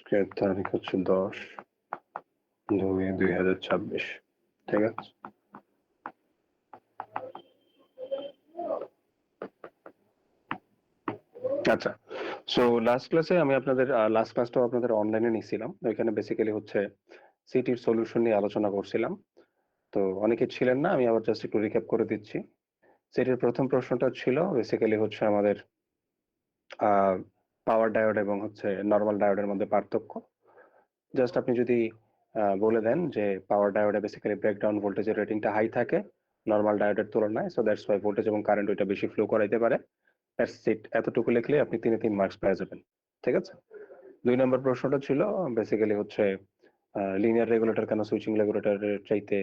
আজকের তারিখ হচ্ছে 10/2/2026। ঠিক আছে, আচ্ছা। সো লাস্ট ক্লাসে আমি আপনাদের লাস্ট ক্লাসটাও আপনাদের অনলাইনে নিছিলাম। এখানে বেসিক্যালি হচ্ছে সিটির সলিউশন নিয়ে আলোচনা করছিলাম। তো অনেকে ছিলেন না, আমি আবার জাস্ট একটু রিক্যাপ করে দিচ্ছি। সিটির প্রথম প্রশ্নটা ছিল বেসিক্যালি হচ্ছে আমাদের পাওয়ার ডায়োড এবং হচ্ছে নর্মাল ডায়োডের মধ্যে পার্থক্য। জাস্ট আপনি যদি বলে দেন যে পাওয়ার ডায়োডে বেসিক্যালি ব্রেকডাউন ভোল্টেজের রেটিংটা হাই থাকে নর্মাল ডায়োডের তুলনায়, সো দ্যাটস ওয়াই ভোল্টেজ এবং কারেন্ট ওইটা বেশি ফ্লো করাইতে পারে। দ্যাটস ইট, এতটুকু লিখলে আপনি 3 মার্কস পেয়ে যাবেন। ঠিক আছে। 2 নম্বর প্রশ্নটা ছিল বেসিক্যালি হচ্ছে লিনিয়ার রেগুলেটর কেন সুইচিং রেগুলেটরের চাইতে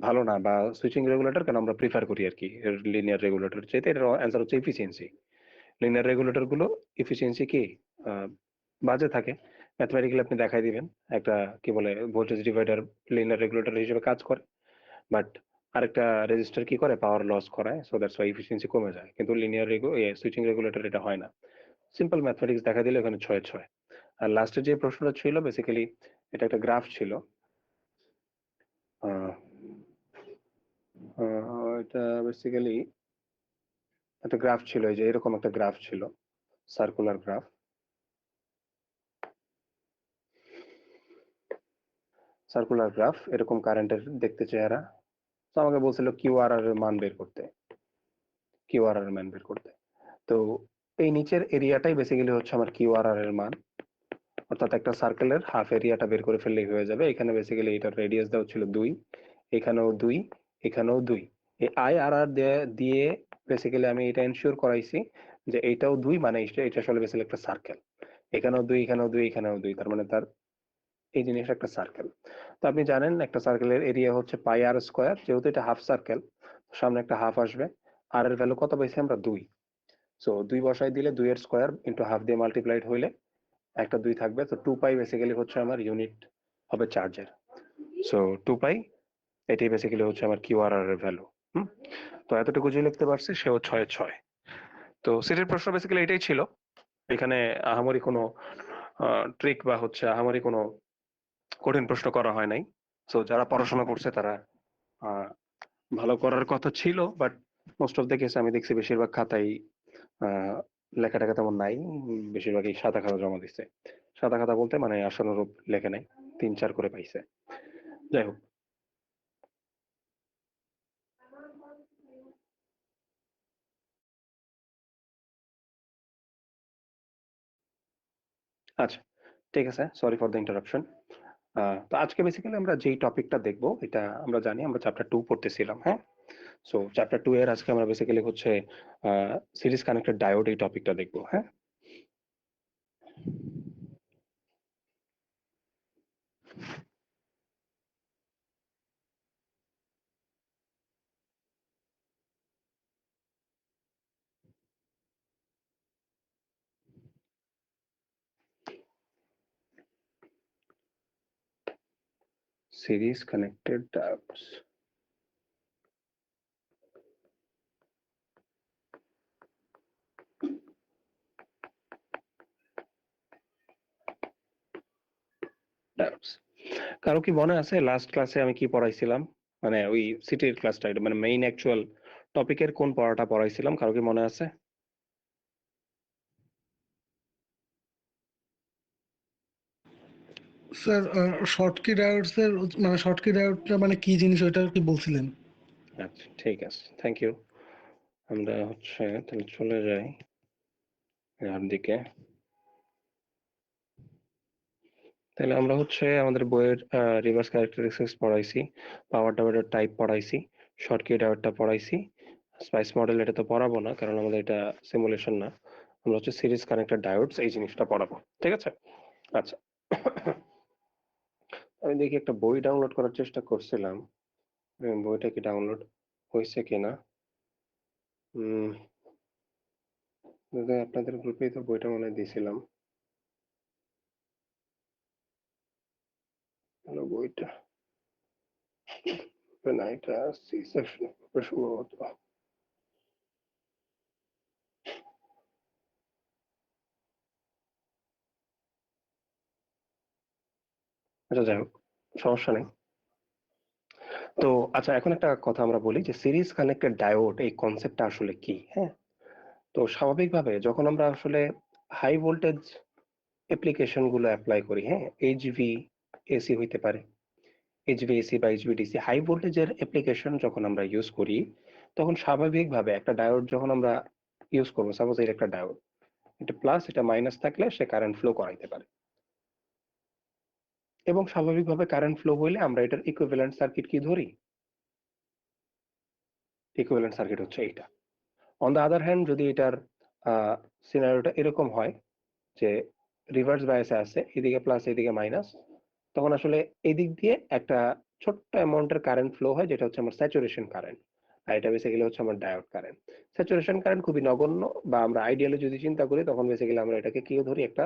ভালো না, বা সুইচিং রেগুলেটর কেন আমরা প্রিফার করি আর কি লিনিয়ার রেগুলেটর চাইতে। এটার অ্যান্সার হচ্ছে এফিসিয়েন্সি। লিনিয়ার রেগুলেটর গুলো এফিসিয়েন্সি কি বাজে থাকে, ম্যাথমেটিক্যালি আপনি দেখাই দিবেন একটা কি বলে ভোল্টেজ ডিভাইডার লিনিয়ার রেগুলেটর হিসেবে কাজ করে, বাট আরেকটা রেজিস্টার কি করে পাওয়ার লস করায়, সো দ্যাটস ওয়াই এফিসিয়েন্সি কমে যায়। কিন্তু লিনিয়ার সুইচিং রেগুলেটর এটা হয় না। সিম্পল ম্যাথমেটিক্স দেখা দিলে ওখানে 6/6। আর লাস্টের যে প্রশ্নটা ছিল বেসিক্যালি এটা একটা গ্রাফ ছিল। এটা বেসিক্যালি একটা গ্রাফ ছিল, এই যে এরকম একটা গ্রাফ ছিল, সার্কুলার গ্রাফ। সার্কুলার গ্রাফ এরকম কারেন্টের দেখতে চেহারা। তো আমাকে বলছিল কিউআরআর এর মান বের করতে, কিউআরআর এর মান বের করতে। তো এই নিচের এরিয়াটাই বেসিক্যালি হচ্ছে আমার কিউআরআর এর মান, অর্থাৎ একটা সার্কেলের হাফ এরিয়াটা বের করে ফেললেই হয়ে যাবে। এখানে বেসিক্যালি এটার রেডিয়াস দেওয়া ছিল 2, এখানেও 2, এখানেও 2। এই আই আর আর দিয়ে বেসিক্যালি আমি এটা এনশিওর করাইছি যে এইটাও 2, মানে এটা আসলে বেসিক্যালি একটা সার্কেল। এখানেও 2, এখানেও 2, এখানেও 2, তার মানে তার এই জিনিসটা একটা সার্কেল। তো আপনি জানেন একটা সার্কেলের এরিয়া হচ্ছে পাই আর স্কোয়ার, যেহেতু এটা হাফ সার্কেল সামনে একটা হাফ আসবে। আর এর ভ্যালু কত পাইছি আমরা? 2। সো 2 বসাই দিলে 2 এর স্কোয়ার ইন্টু হাফ দিয়ে মাল্টিপ্লাইড হইলে একটা 2 থাকবে। তো 2 পাই বেসিক্যালি হচ্ছে আমার ইউনিট হবে চার্জের। সো 2 পাই এটাই বেসিক্যালি হচ্ছে আমার কিউআরআর এর ভ্যালু। তো এতটুকু যে লিখতে পারছি সেও 6/6। তো সিটির প্রশ্ন বেসিক্যালি এটাই ছিল। এখানে আহামরি কোনো ট্রিক বা হচ্ছে আহামরি কোনো কঠিন প্রশ্ন করা হয় নাই। সো যারা পড়াশোনা করছে তারা ভালো করার কথা ছিল, but most of the case আমি দেখছি বেশিরভাগ খাতাই লেখা টেখা তেমন নাই। বেশিরভাগই সাদা খাতা জমা দিচ্ছে। সাদা খাতা বলতে মানে আশানুরূপ লেখে নাই, 3-4 করে পাইছে। যাই হোক, আচ্ছা ঠিক আছে, সরি ফর দ্য ইন্টারাপশন। তো আজকে বেসিক্যালি আমরা যেই টপিকটা দেখবো এটা আমরা জানি, আমরা চ্যাপ্টার 2 পড়তেছিলাম। হ্যাঁ, সো চ্যাপ্টার 2 এর আজকে আমরা বেসিক্যালি হচ্ছে সিরিজ কানেক্টেড ডায়োড এই টপিকটা দেখবো। হ্যাঁ, সিরিজ কানেক্টেড ডায়োডস। কারো কি মনে আছে লাস্ট ক্লাসে আমি কি পড়াইছিলাম? মানে ওই সিটির ক্লাসটা, মানে মেইন অ্যাকচুয়াল টপিকের কোন পড়াটা পড়াইছিলাম, কারো কি মনে আছে? স্যার শর্টকি ডায়োডস এর মানে শর্টকি ডায়োডটা মানে কি জিনিস ওইটা কি বলছিলেন? আচ্ছা ঠিক আছে, থ্যাংক ইউ। আমরা হচ্ছে তাহলে চলে যাই এর দিকে। তাহলে আমরা হচ্ছে আমাদের বইয়ের রিভার্স ক্যারেক্টারিস্টিক্স পড়াইছি, পাওয়ার ডায়োডের টাইপ পড়াইছি, শর্টকি ডায়োডটা পড়াইছি। স্পাইস মডেল এটা তো পড়াবো না, কারণ আমাদের এটা সিমুলেশন না। আমরা হচ্ছে সিরিজ কানেক্টেড ডায়োডস এই জিনিসটা পড়াবো। ঠিক আছে, আচ্ছা। আমি দেখি একটা বই ডাউনলোড করার চেষ্টা করছিলাম, বইটা কি ডাউনলোড হয়েছে কিনা। হম, আপনাদের গ্রুপেই তো বইটা মনে হয় দিয়েছিলাম। হ্যালো, বইটা না, এটা সি সেকশন সম্ভবত। আচ্ছা, যাই হোক, সমস্যা নেই। তো আচ্ছা, এখন একটা কথা আমরা বলি যে সিরিজ কানেক্টেড ডায়োড এই কনসেপ্টটা আসলে কি। হ্যাঁ, তো স্বাভাবিকভাবে যখন আমরা আসলে হাই ভোল্টেজ অ্যাপ্লিকেশন গুলো অ্যাপ্লাই করি, হ্যাঁ, এইচভি এসি হইতে পারে, এইচভিএসি বা এইচভিডিসি, হাই ভোল্টেজের অ্যাপ্লিকেশন যখন আমরা ইউজ করি, তখন স্বাভাবিকভাবে একটা ডায়োড যখন আমরা ইউজ করবো, সাপোজ এর একটা ডায়োড, এটা প্লাস এটা মাইনাস থাকলে সে কারেন্ট ফ্লো করাইতে পারে, এবং স্বাভাবিকভাবে কারেন্ট ফ্লো হইলে আমরা এটার ইকুইভ্যালেন্ট সার্কিট কি ধরি? ইকুইভ্যালেন্ট সার্কিট হচ্ছে এইটা। অন দ্য আদার হ্যান্ড, যদি এটার সিনারিওটা এরকম হয় যে রিভার্স বায়াসে আছে, এদিকে প্লাস এদিকে মাইনাস, তখন আসলে এদিক দিয়ে একটা ছোট্ট অ্যামাউন্টের কারেন্ট ফ্লো হয়, যেটা হচ্ছে আমার স্যাচুরেশন কারেন্ট, আর এটা বেসিক্যালি হচ্ছে আমার ডায়োড কারেন্ট। স্যাচুরেশন কারেন্ট খুবই নগণ্য, বা আমরা আইডিয়ালি যদি চিন্তা করি তখন বেসিক্যালি আমরা এটাকে কি ধরি? একটা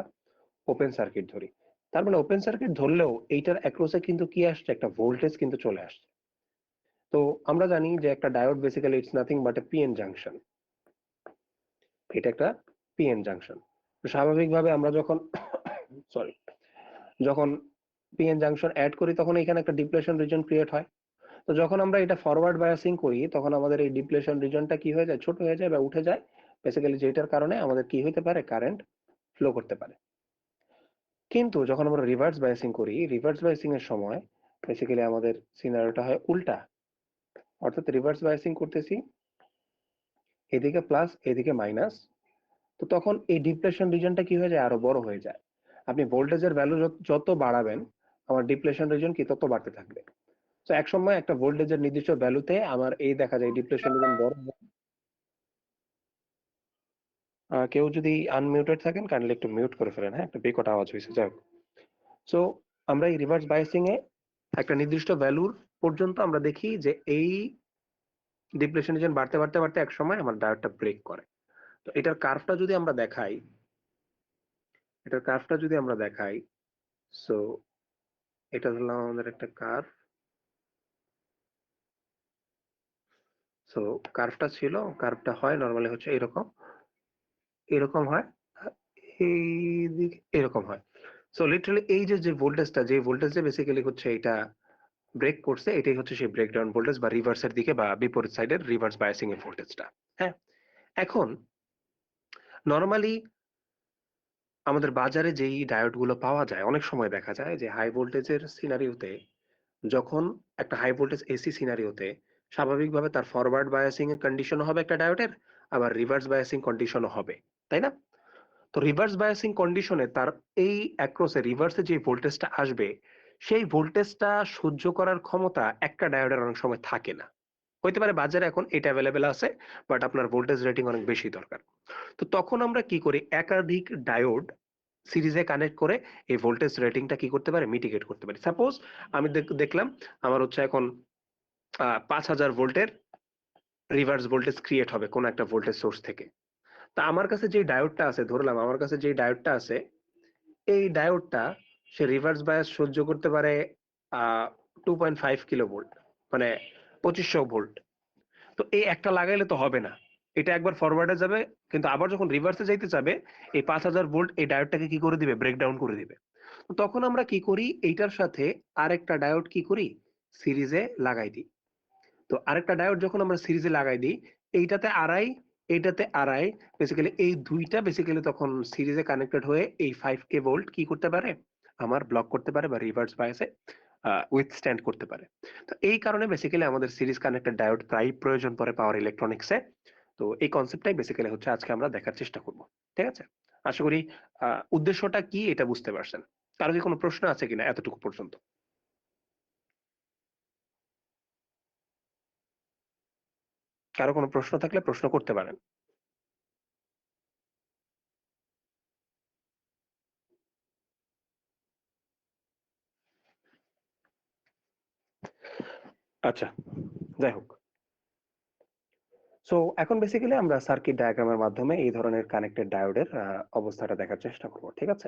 ওপেন সার্কিট ধরি। তার মানে ওপেন সার্কিট ধরলেও এইটার অ্যাক্রসে কিন্তু কি আসছে? একটা ভোল্টেজ কিন্তু চলে আসছে। তো আমরা জানি যে একটা diode basically it's nothing but A PN junction. এটা একটা পিএন জাংশন। স্বাভাবিকভাবে আমরা যখন সরি, যখন পিএন জাংশন অ্যাড করি তখন এখানে একটা ডিপ্লেশন রিজন ক্রিয়েট হয়। তো যখন আমরা এটা ফরওয়ার্ড বায়াসিং করি তখন আমাদের এই ডিপ্লেশন রিজনটা কি হয়ে যায়? ছোট হয়ে যায় বা উঠে যায়, বেসিক্যালি যেটার কারণে আমাদের কি হতে পারে? কারেন্ট ফ্লো করতে পারে। কিন্তু যখন আমরা রিভার্স বায়াসিং করি, রিভার্স বায়াসিং এর সময় বেসিক্যালি আমাদের সিনারিওটা হয় উল্টা। অর্থাৎ রিভার্স বায়াসিং করতেছি, এদিকে প্লাস এদিকে মাইনাস, তো তখন এই ডিপ্লেশন রিজনটা কি হয়ে যায়? আরো বড় হয়ে যায়। আপনি ভোল্টেজের ভ্যালু যত বাড়াবেন, আমার ডিপ্লেশন রিজন কি তত বাড়তে থাকবে। তো এক সময় একটা ভোল্টেজের নির্দিষ্ট ভ্যালুতে আমার এই দেখা যায় ডিপ্লেশন রিজন বড় হয়। কেউ যদি আনমিউটেড থাকেন কাইন্ডলি একটু মিউট করে ফেলেন, হ্যাঁ, একটা বিকট আওয়াজ হয়েছে, যাই হোক। সো আমরা এই রিভার্স বায়াসিং এ একটা নির্দিষ্ট ভ্যালুর পর্যন্ত আমরা দেখি যে এই ডিপ্লেশন রিজন বাড়তে বাড়তে বাড়তে এক সময় আমার ডায়োডটা ব্রেক করে। তো এটার কার্ভটা যদি আমরা দেখাই, এটার কার্ভটা যদি আমরা দেখাই, সো এটা ধরলাম আমাদের একটা কার্ভ। সো কার্ভটা ছিল, কার্ভটা হয় নরমালি হচ্ছে এরকম, এরকম হয়, এই দিক এরকম হয়। সো লিটারালি এই যে যে ভোল্টেজটা, যে ভোল্টেজে বেসিক্যালি হচ্ছে এটা ব্রেক করছে, এটাই হচ্ছে সেই ব্রেকডাউন ভোল্টেজ বা রিভার্সের দিকে বা বিপরীত সাইডের রিভার্স বায়াসিং এর ভোল্টেজটা। হ্যাঁ, এখন নরমালি আমাদের বাজারে যেই ডায়োড গুলো পাওয়া যায়, অনেক সময় দেখা যায় যে হাই ভোল্টেজের সিনারিওতে, যখন একটা হাই ভোল্টেজ এসি সিনারিওতে স্বাভাবিকভাবে তার ফরওয়ার্ড বায়াসিং এর কন্ডিশনও হবে একটা ডায়োডের, আবার রিভার্স বায়াসিং কন্ডিশনও হবে, তাই না? তো রিভার্স বায়াসিং কন্ডিশনে তার এই অ্যাক্রসে রিভার্সে যে ভোল্টেজটা আসবে, সেই ভোল্টেজটা সহ্য করার ক্ষমতা একটা ডায়োডের অনেক সময় থাকে না। হইতে পারে বাজারে এখন এটা অ্যাভেলেবেল আছে, বাট আপনার ভোল্টেজ রেটিং অনেক বেশি দরকার। তো তখন আমরা কি করি? একাধিক ডায়োড সিরিজে কানেক্ট করে এই ভোল্টেজ রেটিংটা কি করতে পারে? মিটিগেট করতে পারি। সাপোজ আমি দেখলাম আমার হচ্ছে এখন 5000 ভোল্টের রিভার্স ভোল্টেজ ক্রিয়েট হবে কোন একটা ভোল্টেজ সোর্স থেকে। তা আমার কাছে যে ডায়োডটা আছে, ধরলাম আমার কাছে যে ডায়োডটা আছে, এই ডায়োডটা সে রিভার্স বায়াস সহ্য করতে পারে 2.5 কিলো ভোল্ট, মানে 2500 ভোল্ট। তো এই একটা লাগাইলে তো হবে না, এটা একবার ফরওয়ার্ডে যাবে, কিন্তু আবার যখন রিভার্সে যাইতে যাবে, এই 5000 ভোল্ট এই ডায়োডটাকে কি করে দিবে? ব্রেকডাউন করে দিবে। তো তখন আমরা কি করি? এইটার সাথে আরেকটা ডায়োড কি করি? সিরিজে লাগাই দিই। তো আরেকটা ডায়োড যখন আমরা সিরিজে লাগাই দিই, এইটাতে আড়াই, এইটাতে আড়াই, বেসিক্যালি এই দুইটা বেসিক্যালি তখন সিরিজে কানেক্টেড হয়ে এই 5K ভোল্ট কি করতে পারে? আমার ব্লক করতে পারে বা রিভার্স বায়াসে উইথস্ট্যান্ড করতে পারে। তো এই কারণে বেসিক্যালি আমাদের সিরিজ কানেক্টেড ডায়োড প্রায় প্রয়োজন পড়ে পাওয়ার ইলেকট্রনিক্সে। তো এই কনসেপ্টটাই বেসিক্যালি হচ্ছে আজকে আমরা দেখার চেষ্টা করব। ঠিক আছে? আশা করি উদ্দেশ্যটা কি এটা বুঝতে পারছেন। কারো কি কোনো প্রশ্ন আছে কিনা এতটুকু পর্যন্ত? কারো কোনো প্রশ্ন থাকলে প্রশ্ন করতে পারেন। আচ্ছা, যাই হোক। সো এখন বেসিক্যালি আমরা সার্কিট ডায়াগ্রামের মাধ্যমে এই ধরনের কানেক্টেড ডায়োডের অবস্থাটা দেখার চেষ্টা করব। ঠিক আছে?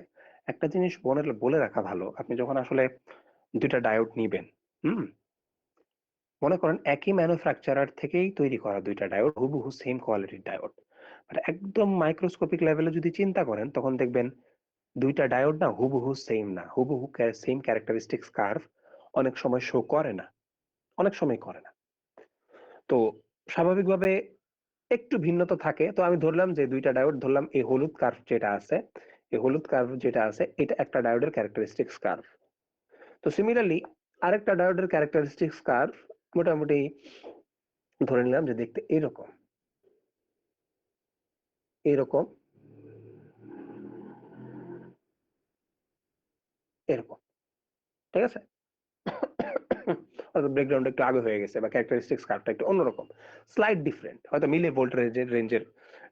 একটা জিনিস মনে বলে রাখা ভালো, আপনি যখন আসলে দুইটা ডায়োড নিবেন, হুম, মনে করেন একই ম্যানুফ্যাকচারার থেকেই তৈরি করা দুইটা ডায়োড, হুবহু সেম কোয়ালিটির ডায়োড, বাট একদম মাইক্রোস্কোপিক লেভেলে যদি চিন্তা করেন তখন দেখবেন দুইটা ডায়োড না হুবহু সেম না, হুবহু সেম ক্যারেক্টারিস্টিক্স কার্ভ অনেক সময় শো করে না, অনেক সময় করে না। তো স্বাভাবিকভাবে একটু ভিন্নতা থাকে। তো আমি ধরলাম যে দুইটা ডায়োড ধরলাম, এই হলুদ কার্ভ যেটা আছে, এই হলুদ কার্ভ যেটা আছে এটা একটা ডায়োডের ক্যারেক্টারিস্টিক্স কার্ভ। তো সিমিলারলি আরেকটা ডায়োডের ক্যারেক্টারিস্টিক্স কার্ভ মোটামুটি ধরে নিলাম যে দেখতে এরকম, এরকম, এরকম, ঠিক আছে? হয়তো ব্রেকগ্রাউন্ড একটু আগে হয়ে গেছে বা ক্যারেক্টারিস্টিক্স কার্ভটা একটু অন্যরকম, স্লাইট ডিফারেন্ট, হয়তো মিলে ভোল্ট রেঞ্জের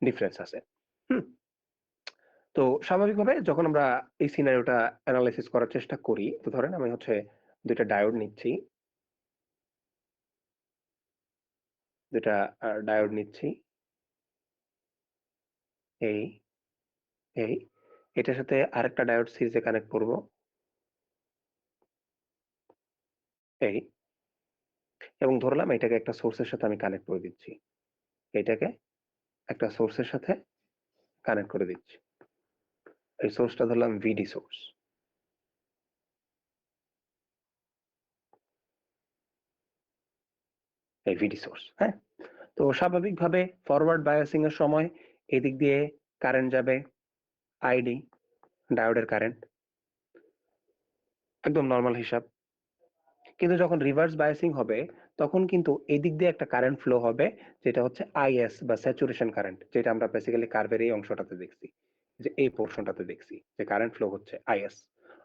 ডিফারেন্স আছে। হুম। তো স্বাভাবিকভাবে যখন আমরা এই সিনারিওটা অ্যানালাইসিস করার চেষ্টা করি, তো ধরেন আমি হচ্ছে দুইটা ডায়োড নিচ্ছি, দুইটা ডায়োড নিচ্ছি, এই এই এটার সাথে আরেকটা ডায়োড সিরিজে কানেক্ট করব, এই, এবং ধরলাম এটাকে একটা সোর্সের সাথে আমি কানেক্ট করে দিচ্ছি, এটাকে একটা সোর্সের সাথে কানেক্ট করে দিচ্ছি। এই সোর্সটা ধরলাম ভিডি সোর্স, এই ভিডি সোর্স। হ্যাঁ, তো স্বাভাবিকভাবে ফরওয়ার্ড বায়াসিং এর সময় এদিক দিয়ে কারেন্ট যাবে আইডি, ডায়োডের কারেন্ট, একদম নর্মাল হিসাব। কিন্তু যখন রিভার্স বায়াসিং হবে তখন কিন্তু এদিক দিয়ে একটা কারেন্ট ফ্লো হবে, যেটা হচ্ছে আইএস বা স্যাচুরেশন কারেন্ট, যেটা আমরা বেসিক্যালি কার্ভের এই অংশটাতে দেখছি, যে এই পোর্শনটাতে দেখছি যে কারেন্ট ফ্লো হচ্ছে আইএস।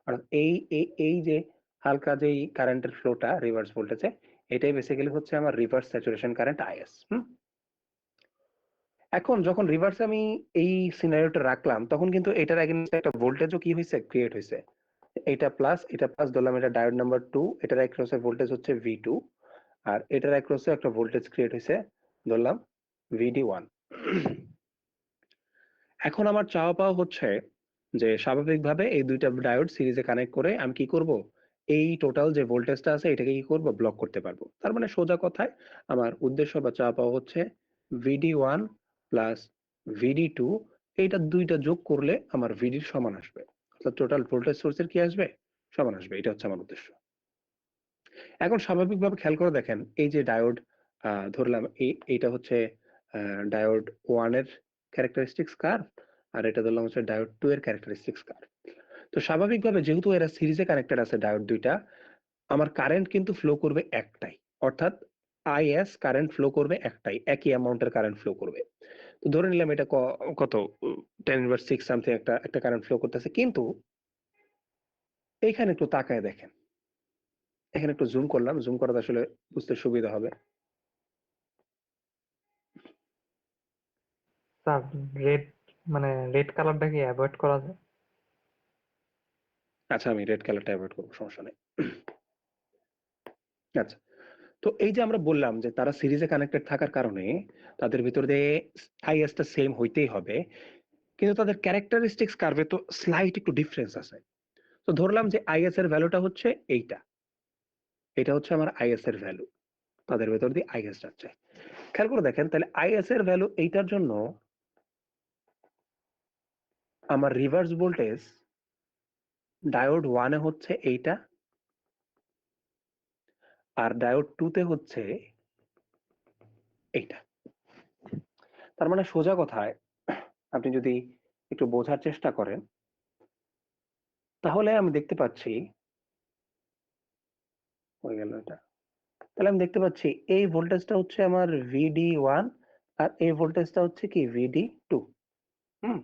আর এই এই এই যে হালকা যেই কারেন্টের ফ্লোটা রিভার্স ভোল্টেজে, এটাই বেসিক্যালি হচ্ছে আমার রিভার্স স্যাচুরেশন কারেন্ট আইএস। এখন যখন রিভার্সে আমি এই সিনারিওটা রাখলাম তখন কিন্তু এটার এগেইনস্টে একটা ভোল্টেজও কি হয়েছে, ক্রিয়েট হয়েছে। এটা প্লাস ধরলাম, এটা ডায়োড নাম্বার 2, এটার অ্যাক্রসে ভোল্টেজ হচ্ছে V2, আর এটার অ্যাক্রসে একটা ভোল্টেজ ক্রিয়েট হয়েছে ধরলাম VD1। এখন আমার চাওয়া পাওয়া হচ্ছে যে স্বাভাবিকভাবে এই দুইটা ডায়োড সিরিজে কানেক্ট করে আমি কি করব, এই টোটাল যে ভোল্টেজটা আছে এটাকে কি করব, ব্লক করতে পারবো। তার মানে সোজা কথায় আমার উদ্দেশ্য বা চাওয়া পাওয়া হচ্ছে VD1 প্লাস VD2, এইটা দুইটা যোগ করলে আমার ভিডির সমান আসবে, অর্থাৎ টোটাল ভোল্টেজ সোর্সের কি আসবে, সমান আসবে। এটা হচ্ছে আমার উদ্দেশ্য। এখন স্বাভাবিকভাবে খেয়াল করে দেখেন, এই যে ডায়োড ধরলাম এইটা হচ্ছে ডায়োড 1 এর ক্যারেক্টারিস্টিক্স কার্ভ, আর এটা ধরলাম হচ্ছে ডায়োড 2 এর ক্যারেক্টারিস্টিক্স কার্ভ। তো স্বাভাবিকভাবে যেহেতু এরা সিরিজে কানেক্টেড আছে ডায়োড দুইটা, আমার কারেন্ট কিন্তু ফ্লো করবে একটাই, অর্থাৎ আইএস কারেন্ট ফ্লো করবে একটাই, একই অ্যামাউন্টের কারেন্ট ফ্লো করবে। তো ধরে নিলাম এটা কত 10⁻6 সামথিং একটা একটা কারেন্ট ফ্লো করতেছে। কিন্তু এইখানে একটু তাকায় দেখেন, এখানে একটু জুম করলাম, জুম করাতে আসলে বুঝতে সুবিধা হবে। স্যার, রেড রেড কালারটা কি অ্যাভয়েড করা যায়? আচ্ছা, আমি রেড কালারটা অ্যাভয়েড করবো, সমস্যা নেই। আচ্ছা, তো এই যে আমরা বললাম যে তারা সিরিজে কানেক্টেড থাকার কারণে তাদের ভিতর দিয়ে আইএসটা সেম হইতেই হবে, কিন্তু তাদের ক্যারেক্টারিস্টিক্স কার্ভে তো স্লাইট একটু ডিফারেন্স আছে। তো ধরলাম যে আইএস এর ভ্যালুটা হচ্ছে এইটা, এটা হচ্ছে আমার আইএস এর ভ্যালু, তাদের ভেতর দিয়ে আইএস যাচ্ছে। খেয়াল করে দেখেন, তাহলে আইএস এর ভ্যালু এইটার জন্য আমার রিভার্স ভোল্টেজ ডায়োড 1 এ হচ্ছে এইটা, আর ডায়োড 2 তে হচ্ছে এইটা। তার মানে সোজা কথায় আপনি যদি একটু বোঝার চেষ্টা করেন তাহলে আমি দেখতে পাচ্ছি, হয়ে গেল এটা, তাহলে আমি দেখতে পাচ্ছি এই ভোল্টেজটা হচ্ছে আমার VD1, আর এই ভোল্টেজটা হচ্ছে কি VD2। হুম।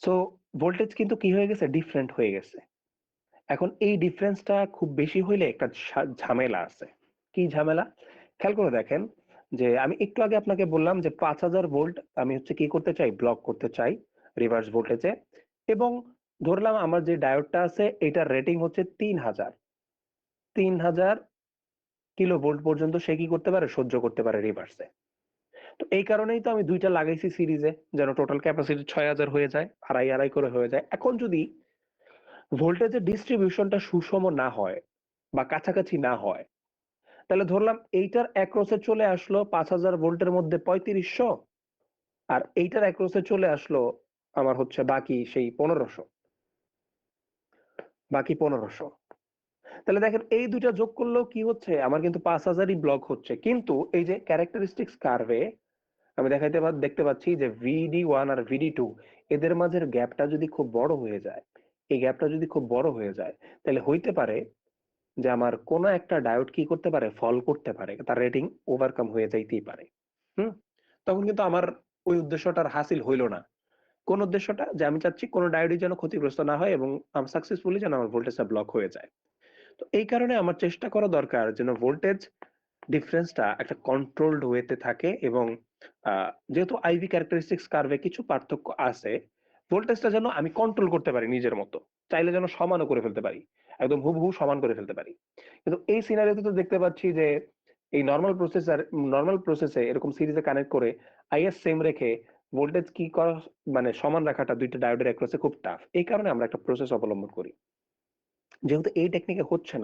সো ভোল্টেজ কিন্তু কি হয়ে গেছে, ডিফারেন্ট হয়ে গেছে। এখন এই ডিফারেন্সটা খুব বেশি হইলে একটা ঝামেলা আছে। কি ঝামেলা? খেয়াল করে দেখেন, যে আমি একটু আগে আপনাকে বললাম যে 5000 ভোল্ট আমি হচ্ছে কি করতে চাই, ব্লক করতে চাই রিভার্স ভোল্টেজে, এবং ধরলাম আমার যে ডায়োডটা আছে এটার রেটিং হচ্ছে 3000 কিলো ভোল্ট পর্যন্ত সে কি করতে পারে, সহ্য করতে পারে রিভার্সে। তো এই কারণেই তো আমি দুইটা লাগাইছি সিরিজে, যেন টোটাল ক্যাপাসিটি 6000 হয়ে যায়, আড়াই আড়াই করে হয়ে যায়। এখন যদি ভোল্টেজের ডিস্ট্রিবিউশনটা সুষম না হয় বা কাছাকাছি না হয়, তাহলে ধরলাম এইটার অ্যাক্রসে চলে আসলো 5000 ভোল্টের মধ্যে 3500, আর এইটার অ্যাক্রসে চলে আসলো আমার হচ্ছে বাকি সেই 1500, বাকি 1500। তাহলে দেখেন এই দুইটা যোগ করলেও কি হচ্ছে, আমার কিন্তু 5000ই ব্লক হচ্ছে, কিন্তু এই যে ক্যারেক্টারিস্টিক্স কার্ভে আমি দেখতে পাচ্ছি যে VD1 আর VD2 এদের মাঝের গ্যাপটা যদি খুব বড় হয়ে যায়, এই গ্যাপটা যদি খুব বড় হয়ে যায়, তাহলে হইতে পারে যে আমার কোনো একটা ডায়োড কি করতে পারে, ফল করতে পারে, তার রেটিং ওভারকাম হয়ে যাইতেই পারে। তখন কিন্তু আমার ওই উদ্দেশ্যটার হাসিল হইল না। কোন উদ্দেশ্যটা, যে আমি চাচ্ছি কোনো ডায়োডই যেন ক্ষতিগ্রস্ত না হয় এবং সাকসেসফুলি যেন আমার ভোল্টেজটা ব্লক হয়ে যায়। তো এই কারণে আমার চেষ্টা করা দরকার যেন ভোল্টেজ ডিফারেন্সটা একটা কন্ট্রোলড ওয়েতে থাকে, এবং যেহেতু আইভি ক্যারেক্টারিস্টিক্স কার্ভে কিছু পার্থক্য আছে, ভোল্টেজটা যেন আমি কন্ট্রোল করতে পারি নিজের মতো, চাইলে যেন সমানও করে ফেলতে পারি, একদম হুবহু সমান করে ফেলতে পারি। কিন্তু এই সিনারিওতে তো দেখতে পাচ্ছি যে এই নর্মাল প্রসেসে এরকম সিরিজে কানেক্ট করে আইএস সেম রেখে ভোল্টেজ কি করা, মানে সমান রাখাটা দুইটা ডায়োডের অ্যাক্রসে খুব টাফ। এই কারণে আমরা একটা প্রসেস অবলম্বন করি। যেহেতু এই টেকনিকে হচ্ছে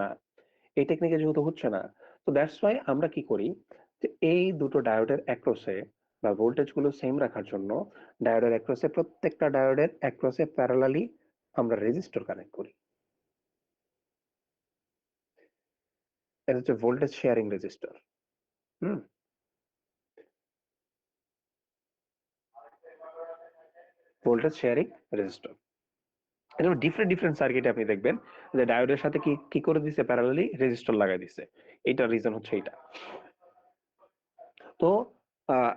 না, তো দ্যাটস ওয়াই আমরা কি করি, যে এই দুটো ডায়োডের অ্যাক্রসে বা ভোল্টেজ গুলো সেম রাখার জন্য ডায়োডের অ্যাক্রসে, প্রত্যেকটা ডায়োডের অ্যাক্রসে প্যারালালি আমরা রেজিস্টর কানেক্ট করি। এটা হচ্ছে ভোল্টেজ শেয়ারিং রেজিস্টর। হুম ভোল্টেজ শেয়ারিং রেজিস্টর, এটা ডিফারেন্ট সার্কিটে আপনি দেখবেন যে ডায়োডের সাথে কি কি করে দিছে, প্যারালালি রেজিস্টর লাগাই দিছে। এটার রিজন হচ্ছে এটা। তো আহ,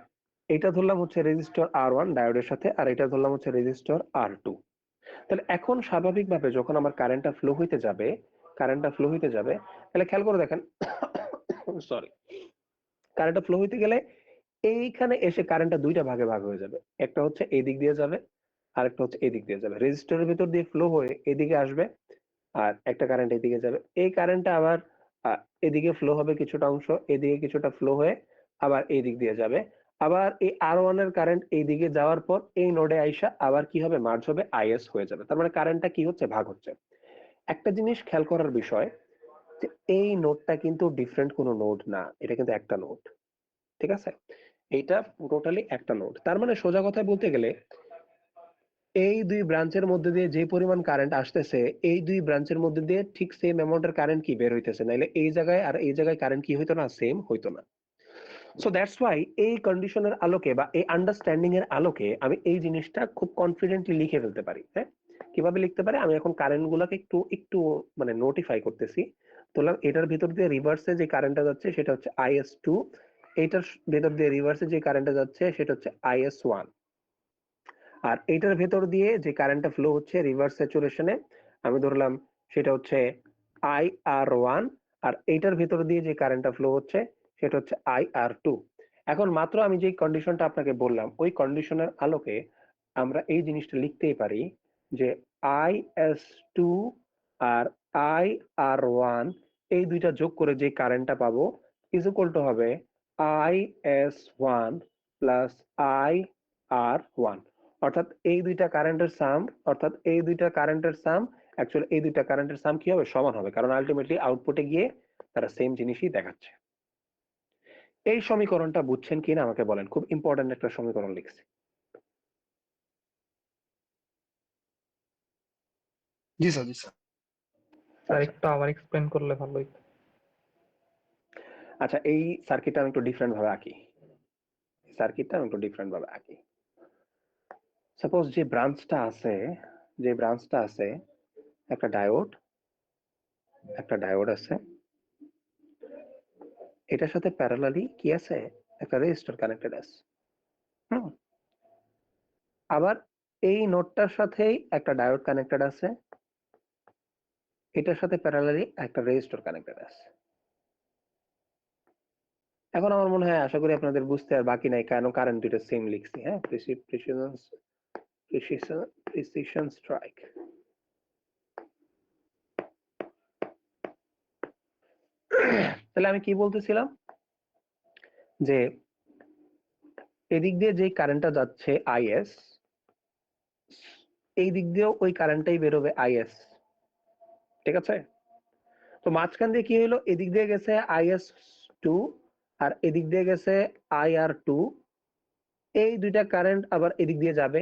এটা ধরলাম হচ্ছে রেজিস্টর R1 ডায়োডের সাথে, আর এটা ধরলাম হচ্ছে রেজিস্টর R2। তাহলে এখন স্বাভাবিকভাবে যখন আমার কারেন্টটা ফ্লো হইতে যাবে, তাহলে খেয়াল করে দেখেন, সরি, কারেন্টটা ফ্লো হইতে গেলে এইখানে এসে কারেন্টটা দুইটা ভাগে ভাগ হয়ে যাবে। একটা হচ্ছে এই দিক দিয়ে যাবে, আর একটা হচ্ছে এই দিক দিয়ে যাবে। রেজিস্টরের ভিতর দিয়ে ফ্লো হয়ে এদিকে আসবে, আর একটা কারেন্ট এদিকে যাবে। এই কারেন্টটা আবার এদিকে ফ্লো হবে কিছুটা অংশ, এদিকে কিছুটা ফ্লো হয়ে আবার এই দিক দিয়ে যাবে। আবার এই R1 এর কারেন্ট এইদিকে যাওয়ার পর এই নোডে আইসা আবার কি হবে, মার্জ হবে, IS হয়ে যাবে। তার মানে কারেন্টটা কি হচ্ছে, ভাগ হচ্ছে। একটা জিনিস খেয়াল করার বিষয়, যে এই নোডটা কিন্তু ডিফারেন্ট কোনো নোড না, এটা কিন্তু একটা নোড। ঠিক আছে, এইটা টোটালি একটা নোড। তার মানে সোজা কথায় বলতে গেলে এই দুই ব্রাঞ্চের মধ্যে দিয়ে যে পরিমাণ কারেন্ট আসতেছে, এই দুই ব্রাঞ্চের মধ্যে দিয়ে ঠিক সেম অ্যামাউন্টের কারেন্ট কি বের হইতেছে, নাইলে এই জায়গায় আর এই জায়গায় কারেন্ট কি হইতো না, সেম হইতো না। সো দ্যাটস ওয়াই এই কন্ডিশনের আলোকে বা এই আন্ডারস্ট্যান্ডিং এর আলোকে আমি এই জিনিসটা খুব কনফিডেন্টলি লিখে ফেলতে পারি। হ্যাঁ, কিভাবে লিখতে পারি, আমি এখন কারেন্ট গুলাকে একটু একটু মানে নোটিফাই করতেছি। ধরলাম এটার ভিতর দিয়ে রিভার্সে যে কারেন্টটা যাচ্ছে সেটা হচ্ছে IS2, এইটার ভেতর দিয়ে রিভার্সে যে কারেন্টটা যাচ্ছে সেটা হচ্ছে IS1, আর এইটার ভেতর দিয়ে যে কারেন্টটা ফ্লো হচ্ছে রিভার্স স্যাচুরেশনে আমি ধরলাম সেটা হচ্ছে IR1, আর এইটার ভেতর দিয়ে যে কারেন্টটা ফ্লো হচ্ছে সেটা হচ্ছে IR2। এখন মাত্র আমি যে কন্ডিশনটা আপনাকে বললাম, ওই কন্ডিশনের আলোকে আমরা এই জিনিসটা লিখতেই পারি যে IS2 আর IR1 এই দুইটা যোগ করে যে কারেন্টটা পাবো ইজ ইকুয়াল টু হবে IS1 প্লাস IR1। অর্থাৎ এই দুইটা কারেন্টের সাম, অ্যাকচুয়ালি এই দুইটা কারেন্টের সাম কি হবে, সমান হবে, কারণ আলটিমেটলি আউটপুটে গিয়ে তারা সেম জিনিসই দেখাচ্ছে। এই সমীকরণটা বুঝছেন কিনা আমাকে বলেন, খুব ইম্পর্টেন্ট একটা সমীকরণ লিখছি। জি স্যার, জি স্যার। স্যার আচ্ছা একটু আবার এক্সপ্লেন করলে ভালো হইতো। আচ্ছা, এই সার্কিটটা আমি একটু ডিফারেন্ট ভাবে আঁকি। সাপোজ যে ব্রাঞ্চটা আছে একটা ডায়োড আছে, এটার সাথে প্যারালালি কি আছে, একটা রেজিস্টর কানেক্টেড আছে। হুম আবার এই নোডটার সাথেই একটা ডায়োড কানেক্টেড আছে, এটার সাথে প্যারালালি একটা রেজিস্টর কানেক্টেড আছে। এখন আমার মনে হয়, আশা করি আপনাদের বুঝতে আর বাকি নাই কেন কারেন্ট দুইটা সেম লিখছি। হ্যাঁ, প্রিসিশন স্ট্রাইক। তাহলে আমি কি বলতেছিলাম, যে এদিক দিয়ে যে কারেন্টটা যাচ্ছে IS, এই দিক দিয়েও ওই কারেন্টটাই বেরোবে IS। ঠিক আছে, তো মাঝখান দিয়ে কি হলো, এদিক দিয়ে গেছে IS2 আর এদিক দিয়ে গেছে IR2। এই দুইটা কারেন্ট আবার এদিক দিয়ে যাবে,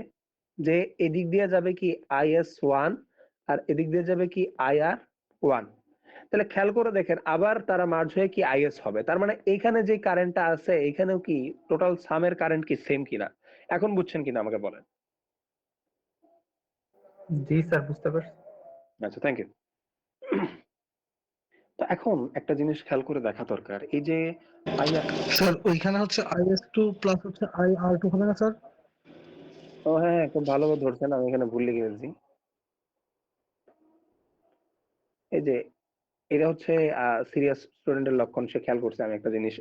যে এদিক দিয়ে যাবে কি IS1 আর এদিক দিয়ে যাবে কি IR1। তাহলে খেয়াল করে দেখেন আবার তারা মার্জ হয়ে কি IS হবে। তার মানে এখানে যে কারেন্টটা আছে এখানেও কি টোটাল সামের কারেন্ট কি সেম কিনা, এখন বুঝছেন কিনা আমাকে বলেন। জি স্যার, বুঝতে পারছি। আচ্ছা, থ্যাংক ইউ। তো এখন একটা জিনিস খেয়াল করে দেখা দরকার, এই যে IR, স্যার ওইখানে হচ্ছে IS2 প্লাস হচ্ছে IR2 হবে না স্যার? ও হ্যাঁ হ্যাঁ, খুব ভালো ধরছেন, আমি এখানে ভুলে গেছি। এই যে এটা হচ্ছে সিরিয়াস স্টুডেন্টের লক্ষণ, সে খেয়াল করছে আমি একটা জিনিস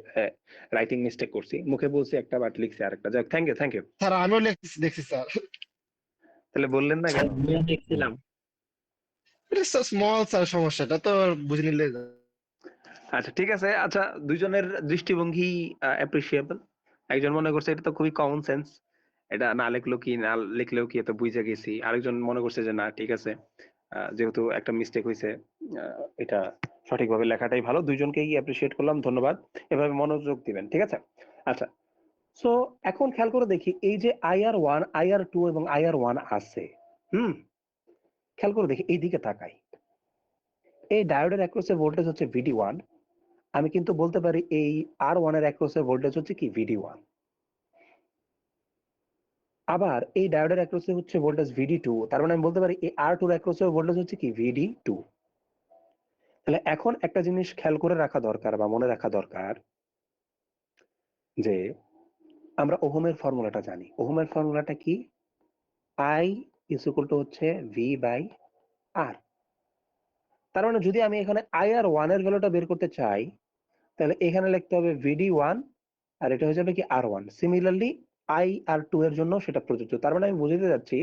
রাইটিং মিস্টেক করছি, মুখে বলছি একটা বাট লিখছি আরেকটা। যাক, thank you thank you. Sir আমিও দেখছি স্যার। তাহলে বললেন না স্যার কেন? আমিও দেখছিলাম। এটা স্মল স্যার, সমস্যাটা তো বুঝে নিলে। আচ্ছা ঠিক আছে। আচ্ছা, দুইজনের দৃষ্টিভঙ্গি অ্যাপ্রিসিয়েবল। একজন মনে করছে এটা তো খুবই কমন সেন্স, এটা না লিখলেও কি না লিখলেও কি, এত বুঝে গেছি। আরেকজন মনে করছে যে না ঠিক আছে, যেহেতু একটা মিস্টেক হয়েছে, এটা সঠিকভাবে লেখাটাই ভালো। দুইজনকেই অ্যাপ্রিসিয়েট করলাম, ধন্যবাদ। এভাবে মনোযোগ দিবেন, ঠিক আছে? আচ্ছা, সো এখন খেয়াল করে দেখি এই যে IR1 IR2 এবং IR1 আছে, খেয়াল করে দেখি এই দিকে তাকাই। এই ডায়োডের অ্যাক্রসে ভোল্টেজ হচ্ছে VD1, আমি কিন্তু বলতে পারি এই R1 এর অ্যাক্রসের ভোল্টেজ হচ্ছে কি VD1। আবার এই ডায়োডের অ্যাক্রসে হচ্ছে ভোল্টেজ VD2, তার মানে আমি বলতে পারি এই R2 এর অ্যাক্রসের ভোল্টেজ হচ্ছে কি VD2। তাহলে এখন একটা জিনিস খেয়াল করে রাখা দরকার বা মনে রাখা দরকার যে আমরা ওহমের ফর্মুলাটা জানি। ওহমের ফর্মুলাটা কি? I is equal to হচ্ছে V/R। তার মানে যদি আমি এখানে IR1 এর ভ্যালুটা বের করতে চাই, তাহলে এখানে লিখতে হবে VD1 আর এটা হয়ে যাবে কি R1। সিমিলারলি IR2 এর জন্য সেটা প্রযোজ্য। তার মানে আমি বুঝাতে যাচ্ছি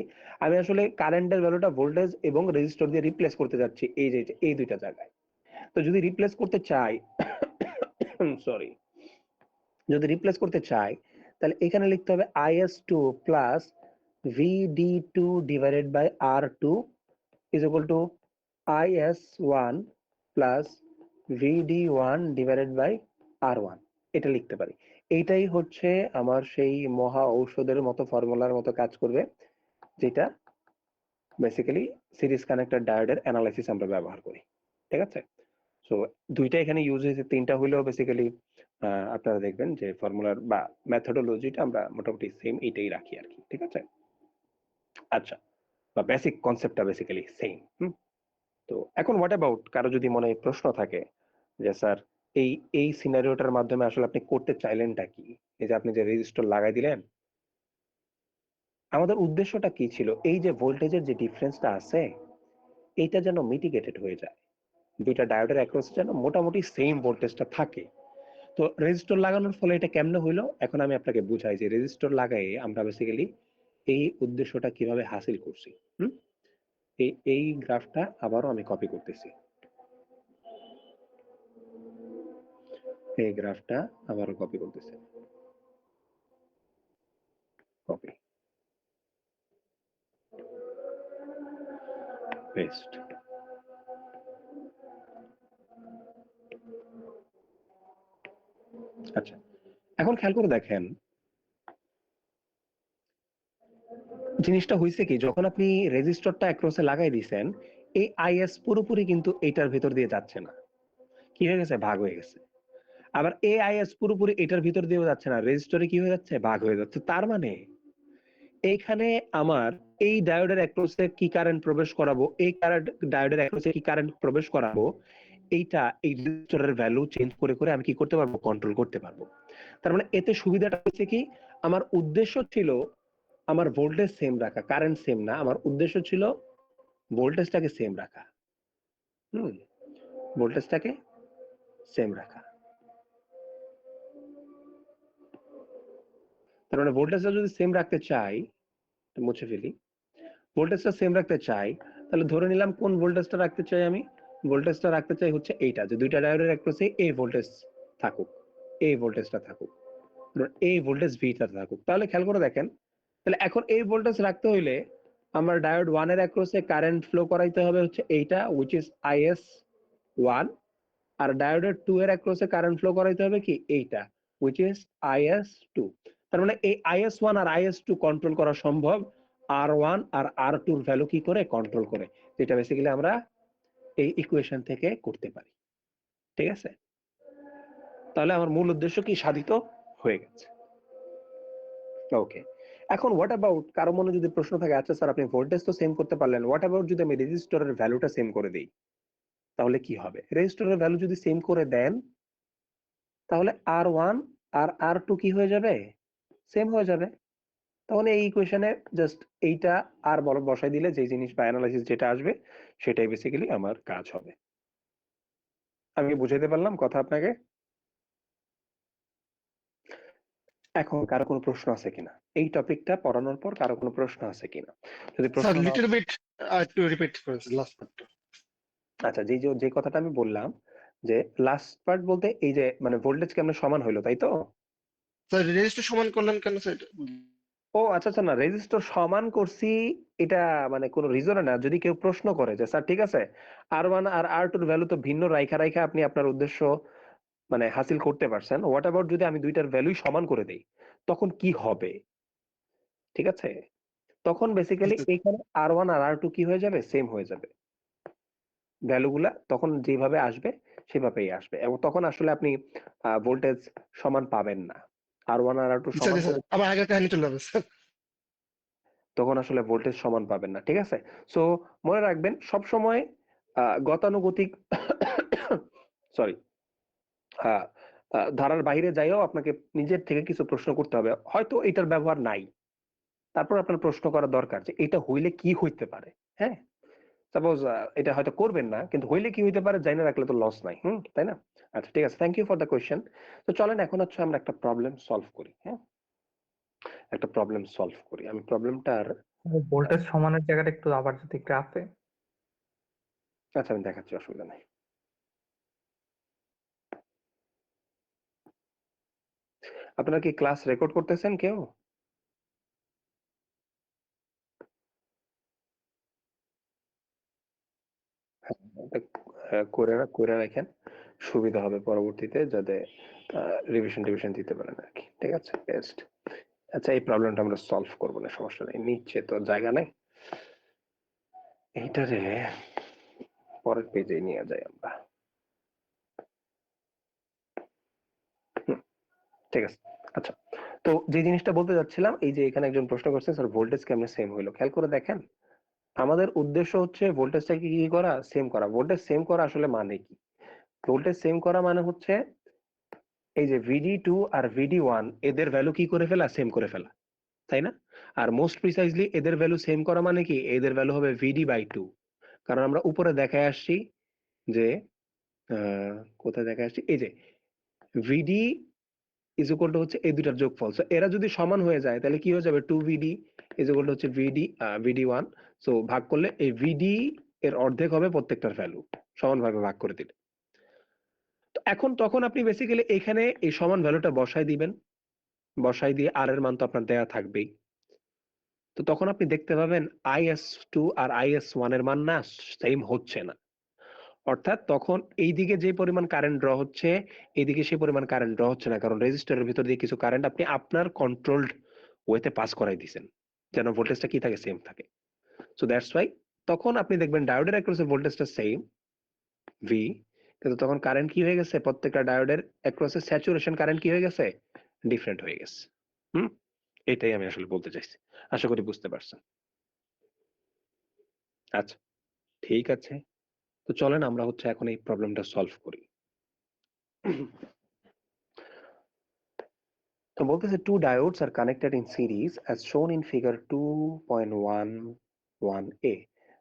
আমি আসলে কারেন্টের ভ্যালুটা ভোল্টেজ এবং রেজিস্টর দিয়ে রিপ্লেস করতে যাচ্ছি এই যে এই দুইটা জায়গায়। তো যদি রিপ্লেস করতে চাই সরি, যদি রিপ্লেস করতে চাই তাহলে এখানে লিখতে হবে IS2 plus VD2 divided by R2 is equal to IS1 plus VD1 divided by R1। এটা লিখতে পারি। এইটাই হচ্ছে আমার সেই মহা ঔষধের মতো ফর্মুলার মতো কাজ করবে, যেটা বেসিক্যালি সিরিজ কানেক্টর ডায়োডের অ্যানালাইসিস আমরা ব্যবহার করি, ঠিক আছে? সো দুইটা এখানে ইউজ হয়েছে, তিনটা হইলেও বেসিক্যালি আপনারা দেখবেন যে ফর্মুলার বা মেথডোলজিটা আমরা মোটামুটি সেম এইটাই রাখি আর কি, ঠিক আছে? আচ্ছা, বা বেসিক কনসেপ্টটা বেসিক্যালি সেম। তো এখন হোয়াট অ্যাবাউট কারো যদি মনে প্রশ্ন থাকে যে স্যার এই এই সিনারিওটার মাধ্যমে আসলে আপনি করতে চাইলেনটা কি? এই যে আপনি যে রেজিস্টর লাগাই দিলেন, আমাদের উদ্দেশ্যটা কি ছিল? এই যে ভোল্টেজের যে ডিফারেন্সটা আছে এইটা যেন মিটিগেটেড হয়ে যায়, দুইটা ডায়োডের অ্যাক্রস যেন মোটামুটি সেম ভোল্টেজটা থাকে। তো রেজিস্টর লাগানোর ফলে এটা কেমনে হইলো, এখন আমি আপনাকে বুঝাই যে রেজিস্টর লাগাই আমরা বেসিক্যালি এই উদ্দেশ্যটা কিভাবে হাসিল করছি। এই গ্রাফটা আবারও আমি কপি করতেছি, এই গ্রাফটা আবারও কপি করতেছি, কপি পেস্ট। আচ্ছা, এখন খেয়াল করে দেখেন জিনিসটা হয়েছে কি, যখন আপনি রেজিস্টরটা অ্যাক্রসে লাগাই দিয়েছেন এই IS পুরোপুরি কিন্তু এটার ভেতর দিয়ে যাচ্ছে না, কি হয়ে গেছে, ভাগ হয়ে গেছে। আবার এই IS পুরোপুরি এটার ভিতর দিয়েও যাচ্ছে না, রেজিস্টরে কি হয়ে যাচ্ছে, ভাগ হয়ে যাচ্ছে। তার মানে এইখানে আমার এই ডায়োডের অ্যাক্রসে কি কারেন্ট প্রবেশ করাবো, এই কারেন্ট ডায়োডের অ্যাক্রসে কি কারেন্ট প্রবেশ করাবো, এইটা এই রেজিস্টরের ভ্যালু চেঞ্জ করে করে আমি কি করতে পারবো, কন্ট্রোল করতে পারবো। তার মানে এতে সুবিধাটা হচ্ছে কি, আমার উদ্দেশ্য ছিল আমার ভোল্টেজ সেম রাখা, কারেন্ট সেম না, আমার উদ্দেশ্য ছিল ভোল্টেজটাকে সেম রাখা। ভোল্টেজটাকে সেম রাখা। তার মানে ভোল্টেজটা যদি সেম রাখতে চাই, মুছে ফেলি, ভোল্টেজটা সেম রাখতে চাই, তাহলে ধরে নিলাম কোন ভোল্টেজটা রাখতে চাই আমি, ভোল্টেজটা রাখতে চাই হচ্ছে এইটা, যে দুইটা ডায়োডের অ্যাক্রসে এই ভোল্টেজ থাকুক, এই ভোল্টেজটা থাকুক, এই ভোল্টেজ ভিটা থাকুক। তাহলে খেয়াল করে দেখেন, তাহলে এখন এই ভোল্টেজ রাখতে হইলে আমার ডায়োড 1 এর অ্যাক্রসে কারেন্ট ফ্লো করাইতে হবে হচ্ছে এইটা which is IS1, আর ডায়োডের 2 এর অ্যাক্রসে কারেন্ট ফ্লো করাইতে হবে কি এইটা which is IS2। তার মানে এই IS1 আর IS2 কন্ট্রোল করা সম্ভব R1 আর R2 এর ভ্যালু কি করে কন্ট্রোল করে, যেটা বেসিক্যালি আমরা এই ইকুয়েশন থেকে করতে পারি। ঠিক আছে, তাহলে আমার মূল উদ্দেশ্য কি সাধিত হয়ে গেছে। ওকে, এখন হোয়াট অ্যাবাউট, কারো মনে যদি প্রশ্ন থাকে, আচ্ছা স্যার আপনি ভোল্টেজ তো সেম করতে পারলেন, হোয়াট অ্যাবাউট যদি আমি রেজিস্টরের ভ্যালুটা সেম করে দিই, তাহলে কি হবে? রেজিস্টরের ভ্যালু যদি সেম করে দেন তাহলে R1 আর R2 কি হয়ে যাবে? সেম হয়ে যাবে। তখন এই ইকুয়েশনে জাস্ট এইটা আর বসাই দিলে যে জিনিস বা অ্যানালাইসিস যেটা আসবে সেটাই বেসিক্যালি আমার কাজ হবে। আমি কি বুঝাইতে পারলাম কথা আপনাকে? এখন কারো কোনো প্রশ্ন আছে কিনা এই টপিকটা পড়ানোর পর? কারো কোনো প্রশ্ন আছে কিনা? যদি প্রশ্ন স্যার না, লিটল বিট টু রিপিট করেন লাস্ট পার্ট। আচ্ছা, যে কথাটা আমি বললাম যে লাস্ট পার্ট বলতে এই যে মানে ভোল্টেজ কেমনে সমান হইলো, তাই তো? স্যার রেজিস্টার সমান করলেন কেন স্যার? ও আচ্ছা আচ্ছা, না রেজিস্টর সমান করছি এটা মানে কোনো রিজনে না। যদি কেউ প্রশ্ন করে যে স্যার ঠিক আছে R1 আর R2 এর ভ্যালু তো ভিন্ন রাইখা রাইখা আপনি আপনার উদ্দেশ্য মানে হাসিল করতে পারছেন, হোয়াট অ্যাবাউট যদি আমি দুইটার ভ্যালুই সমান করে দেই তখন কি হবে? ঠিক আছে, তখন বেসিক্যালি এখানে R1 আর R2 কি হয়ে যাবে? সেম হয়ে যাবে। ভ্যালুগুলা তখন যেভাবে আসবে সেভাবেই আসবে, এবং তখন আসলে আপনি ভোল্টেজ সমান পাবেন না। R1 আর R2 স্যার সমান করে আবার আগের কাহিনী চলে যাবে স্যার। তখন আসলে ভোল্টেজ সমান পাবেন না। ঠিক আছে, সো মনে রাখবেন সব সময় গতানুগতিক সরি ধারার বাইরে যাইও আপনাকে নিজের থেকে কিছু প্রশ্ন করতে হবে, হয়তো এটার ব্যবহার নাই, তারপর আপনার প্রশ্ন করা দরকার যে এটা হইলে কি হইতে পারে। হ্যাঁ, সাপোজ এটা হয়তো করবেন না, কিন্তু হইলে কি হইতে পারে জানা রাখলে তো লস নাই, তাই না? আচ্ছা ঠিক আছে, thank you for the question. তো চলেন এখন হচ্ছে আমরা একটা প্রবলেম সলভ করি। হ্যাঁ, একটা প্রবলেম সলভ করি। আমি প্রবলেমটার ভোল্টেজ সমানের জায়গাটা একটু আবার যদি একটু আছে। আচ্ছা আমি দেখাচ্ছি, অসুবিধা নাই। আপনারা কি ক্লাস রেকর্ড করতেছেন কেউ? হ্যাঁ, এটা করে রাখেন, সুবিধা হবে পরবর্তীতে যাতে রিভিশন দিতে পারেন আর কি। ঠিক আছে, বেস্ট। আচ্ছা এই প্রবলেমটা আমরা সলভ করবো না, সমস্যা নেই, নিচে তো জায়গা নেই, এইটারে পরের পেজে নিয়ে যাই আমরা। হুম, ঠিক আছে। আচ্ছা, তো যে জিনিসটা বলতে যাচ্ছিলাম, এই যে এখানে একজন প্রশ্ন করছে স্যার ভোল্টেজ কেমনে সেম হইলো, খেয়াল করে দেখেন আমাদের উদ্দেশ্য হচ্ছে ভোল্টেজটাকে কি করা, সেম করা। ভোল্টেজ সেম করা আসলে মানে কি? ভোল্টেজ সেম করা মানে হচ্ছে এই যে VD2 আর VD1 এদের ভ্যালু কি করে ফেলা, সেম করে ফেলা, তাই না? আর মোস্ট প্রিসাইজলি এদের ভ্যালু সেম করা মানে কি, এদের ভ্যালু হবে VD/2। কারণ আমরা উপরে দেখায় আসছি যে কোথায় দেখায় আসছি, এই যে VD ইজ ইকুয়াল টু হচ্ছে এই দুটার যোগফল। সো এরা যদি সমান হয়ে যায় তাহলে কি হয়ে যাবে, 2VD ইজ ইকুয়াল টু হচ্ছে VD1। সো ভাগ করলে এই VD এর অর্ধেক হবে প্রত্যেকটার ভ্যালু, সমানভাবে ভাগ করে দিলে। তো এখন তখন আপনি বেসিক্যালি এখানে এই সমান ভ্যালুটা বসাই দিবেন, বসাই দিয়ে আর এর মান তো আপনার দেয়া থাকবেই। তো তখন আপনি দেখতে পাবেন IS2 আর IS1 এর মান না সেম হচ্ছে না। অর্থাৎ তখন এইদিকে যে পরিমাণ কারেন্ট ড্র হচ্ছে এইদিকে সেই পরিমাণ কারেন্ট ড্র হচ্ছে না, কারণ রেজিস্টরের ভিতর দিয়ে কিছু কারেন্ট আপনি আপনার কন্ট্রোলড ওয়েতে পাস করাই দিয়েছেন যেন ভোল্টেজটা কি থাকে, সেম থাকে। সো দ্যাটস ওয়াই তখন আপনি দেখবেন ডায়োডের অ্যাক্রসে ভোল্টেজটা সেম ভি, কিন্তু তখন কারেন্ট কি হয়ে গেছে, প্রত্যেকটা ডায়োডের অ্যাক্রসে স্যাচুরেশন কারেন্ট কি হয়ে গেছে, ডিফারেন্ট হয়ে গেছে। হুম, এটাই আমি আসলে বলতে চাইছি, আশা করি বুঝতে পারছেন। আচ্ছা ঠিক আছে, তো চলেন আমরা হচ্ছে এখন এই প্রবলেমটা সলভ করি। তো বলতেছে two diodes are connected in series as shown in figure 2.11a।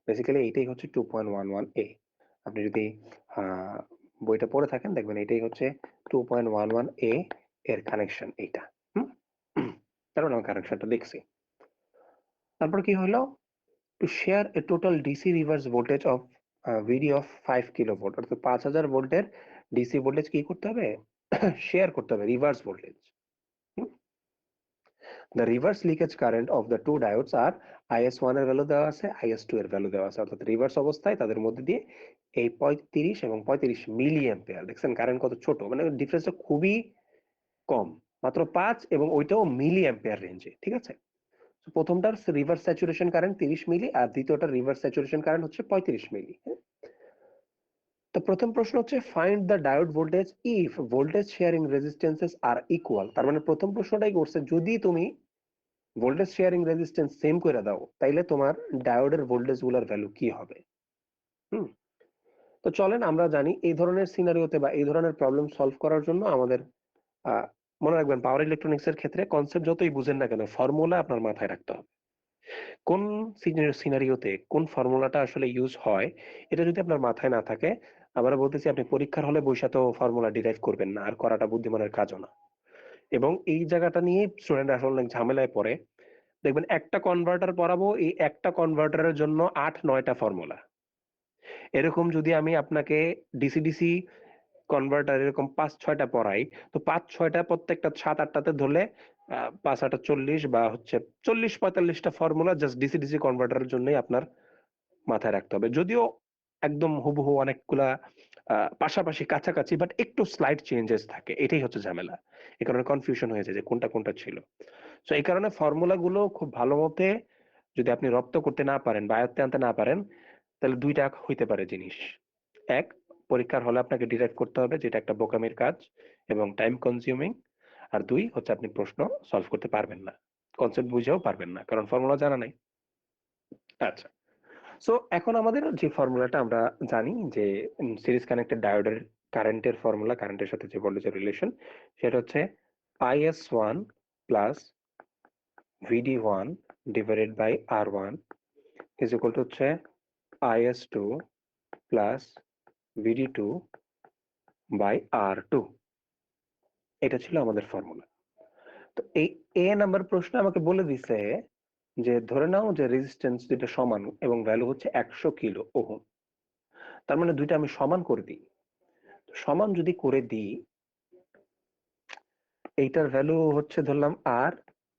Basically এটাই হচ্ছে 2.11a। আপনি যদি বইটা পড়ে থাকেন দেখবেন এটাই হচ্ছে 2.11a এর কানেকশন এইটা। কারণ আমি কানেকশনটা দেখছি। তারপর কি হলো, to share a total DC reverse voltage of VD of 5 kilovolt, অর্থাৎ 5000 ভোল্টের ডিসি ভোল্টেজ কি করতে হবে, শেয়ার করতে হবে, reverse voltage. The reverse leakage current of the two diodes are IS1 এর ভ্যালু দেওয়া আছে, IS2 এর ভ্যালু দেওয়া আছে, অর্থাৎ রিভার্স অবস্থায় তাদের মধ্যে দিয়ে এই 35 এবং 35 মিলি অ্যাম্পিয়ার, দেখছেন কারেন্ট কত ছোট, মানে ডিফারেন্সটা খুবই কম, মাত্র 5 এবং ওইটাও মিলি অ্যাম্পিয়ার রেঞ্জে। ঠিক আছে, প্রথমটার রিভার্স স্যাচুরেশন কারেন্ট 30 মিলি আর দ্বিতীয়টার রিভার্স স্যাচুরেশন কারেন্ট হচ্ছে 35 মিলি। তো প্রথম প্রশ্ন হচ্ছে find the diode voltage if voltage sharing resistances are equal. তার মানে প্রথম প্রশ্নটাই করছে যদি তুমি ভোল্টেজ শেয়ারিং রেজিস্ট্যান্স সেম করে দাও তাইলে তোমার ডায়োডের ভোল্টেজ গুলার ভ্যালু কি হবে। হুম তো চলেন আমরা জানি এই ধরনের সিনারিওতে বা এই ধরনের প্রবলেম সলভ করার জন্য আমাদের আহ, মনে রাখবেন পাওয়ার ইলেকট্রনিক্স এর ক্ষেত্রে কনসেপ্ট যতই বুঝেন না কেন ফর্মুলা আপনার মাথায় রাখতে হবে। কোন সিনারিওতে কোন ফর্মুলাটা আসলে ইউজ হয় এটা যদি আপনার মাথায় না থাকে, আবার বলতেছি আপনি পরীক্ষার হলে বসে তো ফর্মুলা ডিরাইভ করবেন না, আর করাটা বুদ্ধিমানের কাজও না। এবং এই জায়গাটা নিয়ে স্টুডেন্ট আসলে অনেক ঝামেলায় পড়ে। দেখবেন একটা কনভার্টার পড়াবো, এই একটা কনভার্টারের জন্য 8-9টা ফর্মুলা। এরকম যদি আমি আপনাকে ডিসি ডিসি কনভার্টার এরকম 5-6টা পড়াই, তো 5-6টা প্রত্যেকটা 7-8টাতে ধরলে 5-8 40 বা হচ্ছে 40-45টা ফর্মুলা জাস্ট ডিসি ডিসি কনভার্টারের জন্যই আপনার মাথায় রাখতে হবে। যদিও একদম হুবহু অনেকগুলা পাশাপাশি কাছাকাছি, বাট একটু স্লাইড চেঞ্জেস থাকে, এটাই হচ্ছে ঝামেলা। এই কারণে কনফিউশন হয়ে যায় যে কোনটা কোনটা ছিল। তো এই কারণে ফর্মুলা গুলো খুব ভালো মতে যদি আপনি রপ্ত করতে না পারেন বা আয়ত্তে আনতে না পারেন, তাহলে দুইটা হইতে পারে জিনিস। এক, পরীক্ষার হলে আপনাকে ডিরাইভ করতে হবে, যেটা একটা বোকামির কাজ এবং টাইম কনজিউমিং। আর দুই হচ্ছে আপনি প্রশ্ন সলভ করতে পারবেন না, কনসেপ্ট বুঝেও পারবেন না, কারণ ফর্মুলা জানা নাই। আচ্ছা, সো এখন আমাদের যে ফর্মুলাটা আমরা জানি যে সিরিজ কানেক্টেড ডায়োডের কারেন্টের ফর্মুলা, কারেন্টের সাথে যে ভোল্টেজের রিলেশন, সেটা হচ্ছে IS1 plus VD1 divided by R1 is equal to হচ্ছে IS2 plus VD2 by R2। এটা ছিল আমাদের ফর্মুলা। তো এই এ নাম্বার প্রশ্ন আমাকে বলে দিছে যে ধরে নাও যে রেজিস্ট্যান্স দুইটা সমান এবং ভ্যালু হচ্ছে 100 কিলো ওহম। তার মানে দুইটা আমি সমান করে দিই। সমান যদি করে দিই, এইটার ভ্যালু হচ্ছে ধরলাম আর,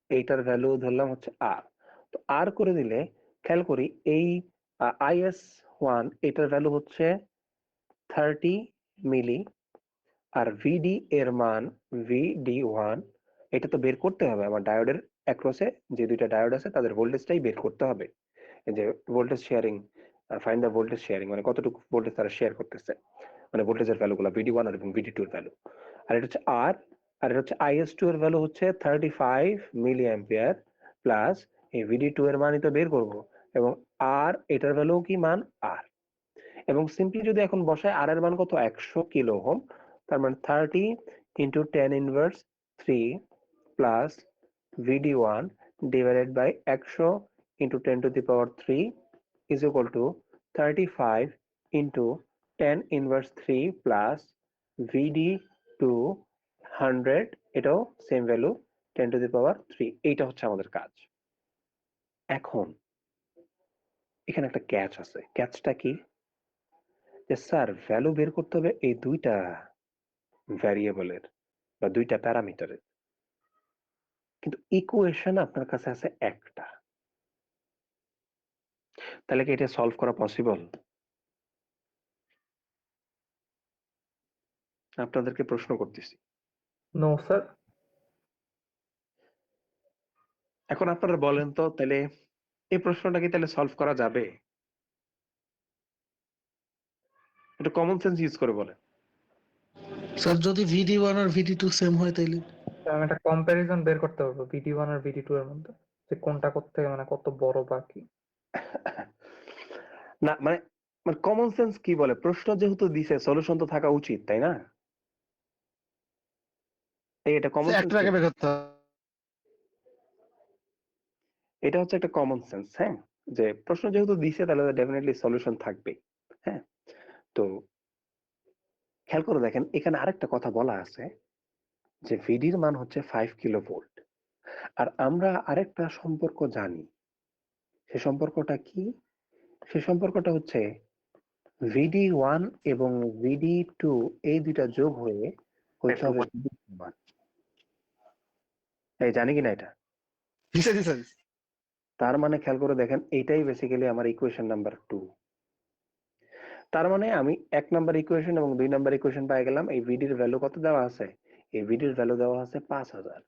এইটার ভ্যালু ধরলাম হচ্ছে আর। তো আর করে দিলে খেয়াল করি এই IS1 এটার ভ্যালু হচ্ছে 30 মিলি, আর ভিডি এর মান VD1 এটা তো বের করতে হবে আমার ডায়োডের অ্যাক্রসে যে দুইটা ডায়োড আছে তাদের ভোল্টেজটাই বের করতে হবে। এই যে voltage sharing, find the voltage sharing মানে কতটুকু ভোল্টেজ তারা শেয়ার করতেছে, মানে ভোল্টেজের ভ্যালুগুলো VD1 এবং VD2 এর ভ্যালু। আর এটা হচ্ছে আর, আর এটা হচ্ছে IS2 এর ভ্যালু হচ্ছে 35 মিলি অ্যাম্পিয়ার প্লাস এই VD2 এর মানই তো বের করব, এবং আর এটার ভ্যালু কি মান আর। এবং সিম্পলি যদি এখন বসায় আর এর মান কত 100 কিলো ওহম, তার মানে 30 into 10 inverse 3 plus VD1 divided by 100 into 10 to the power 3 is equal to 35 into 10 inverse 3 plus VD2 100, এটাও same value 10 to the power 3। এইটা হচ্ছে আমাদের কাজ। এখন এখানে একটা ক্যাচ আছে, ক্যাচটা কি যে স্যার ভ্যালু বের করতে হবে এই দুইটা ভ্যারিয়েবলের বা দুইটা প্যারামিটারের, কিন্তু ইকুয়েশন আপনার কাছে আছে একটা, তাহলে কি এটা সলভ করা পসিবল? আপনাদেরকে প্রশ্ন করতেছি। No sir. এখন আপনারা বলেন তো তাহলে এই প্রশ্নটা কি তাহলে সলভ করা যাবে? একটু কমন সেন্স ইউজ করে বলেন। স্যার যদি VD1 আর VD2 সেম হয় তাইলে? আমি একটা কম্প্যারিজন বের করতে পারবো VD1 আর VD2 এর মধ্যে, যে কোনটা থেকে মানে কত বড় বা কি। না মানে মানে কমন সেন্স কি বলে, প্রশ্ন যেহেতু দিছে সলিউশন তো থাকা উচিত, তাই না? এটা কমন সেন্স একটাকে কিন্তু, বের করতে হবে। এটা হচ্ছে একটা কমন সেন্স। হ্যাঁ, যে প্রশ্ন যেহেতু দিছে তাহলে ডেফিনেটলি সলিউশন থাকবে। হ্যাঁ, তো খেয়াল করে দেখেন এখানে আরেকটা কথা বলা আছে যে ভিডির মান হচ্ছে 5 কিলো ভোল্ট, আর আমরা আরেকটা সম্পর্ক জানি। সে সম্পর্কটা কি? সে সম্পর্কটা হচ্ছে VD1 এবং VD2 এই দুইটা যোগ হয়ে হইতে হবে VD1। এই জানি কিনা এটা? দিছে দিছে দিছে। তার মানে খেয়াল করে দেখেন এইটাই বেসিক্যালি আমার ইকুয়েশন নাম্বার 2। তার মানে আমি 1 নাম্বার ইকুয়েশন এবং 2 নাম্বার ইকুয়েশন পেয়ে গেলাম। এই ভিডির ভ্যালু কত দেওয়া আছে? এই ভিডির ভ্যালু দেওয়া আছে 5000,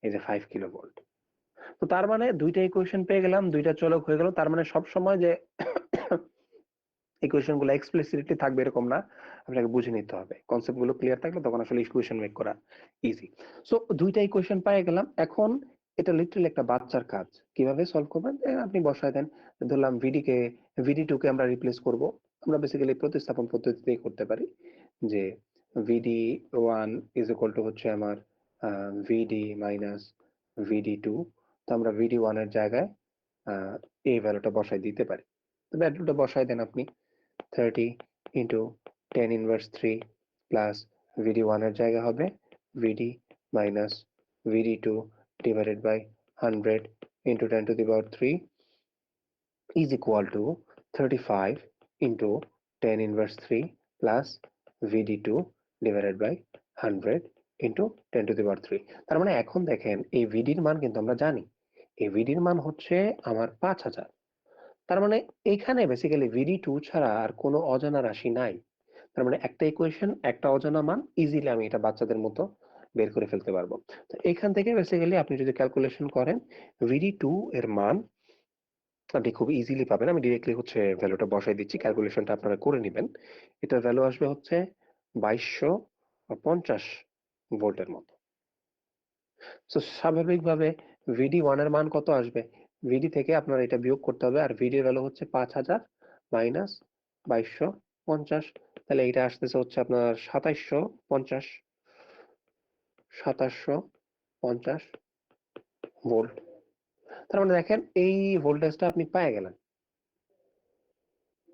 এই যে 5 কিলো ভোল্ট। তো তার মানে দুইটা ইকুয়েশন পেয়ে গেলাম, দুইটা চলক হয়ে গেল। তার মানে সব সময় যে ইকুয়েশন গুলো এক্সপ্লিসিটলি থাকবে এরকম না, আপনাকে বুঝে নিতে হবে। কনসেপ্ট গুলো ক্লিয়ার থাকলে তখন আসলে ইকুয়েশন মেক করা ইজি। সো দুইটা ইকুয়েশন পেয়ে গেলাম। এখন এটা লিটারালি একটা বাচ্চার কাজ। কিভাবে সলভ করবেন? আপনি বসায় দেন। ধরলাম ভিডি টু কে আমরা রিপ্লেস করব। আমরা বেসিক্যালি প্রতিস্থাপন পদ্ধতিতেই করতে পারি, যে VD one is equal to হচ্ছে আমার ভিডি মাইনাস ভিডি টু। তো আমরা ভিডি ওয়ান এর জায়গায় এই ভ্যালুটা বসাই দিতে পারি। তো ভ্যালুটা বসাই দেন আপনি 30 into 10 inverse 3 plus VD one এর জায়গা হবে VD minus VD two divided by 100 into 10 to the power 3 is equal to 35 into 10 inverse 3 plus VD2 divided by 100 into 10 to the power 3। তার মানে এখন দেখেন এই ভিডির মান কিন্তু আমরা জানি, এই ভিডির মান হচ্ছে আমার 5000। তার মানে এখানে বেসিক্যালি ভিডি2 ছাড়া আর কোনো অজানা রাশি নাই। তার মানে একটা ইকুয়েশন, একটা অজানা মান, ইজিলি আমি এটা বাচ্চাদের মতো বের করে ফেলতে পারবো। তো এখান থেকে বেসিক্যালি আপনি যদি ক্যালকুলেশন করেন ভিডি2 এর মান আপনি খুব ইজিলি পাবেন। আমি ডিরেক্টলি হচ্ছে ভ্যালুটা বসাই দিচ্ছি, ক্যালকুলেশনটা আপনারা করে নেবেন। এটার ভ্যালু আসবে হচ্ছে 2250 ভোল্টের মতো। সো স্বাভাবিকভাবে ভিডি ওয়ান এর মান কত আসবে? ভিডি থেকে আপনার এটা বিয়োগ করতে হবে, আর ভিডির ভ্যালু হচ্ছে 5000 মাইনাস 2250। তাহলে এটা আসতেছে হচ্ছে আপনার 2750 ভোল্ট। তার মানে দেখেন এই ভোল্টেজটা আপনি পেয়ে গেলেন,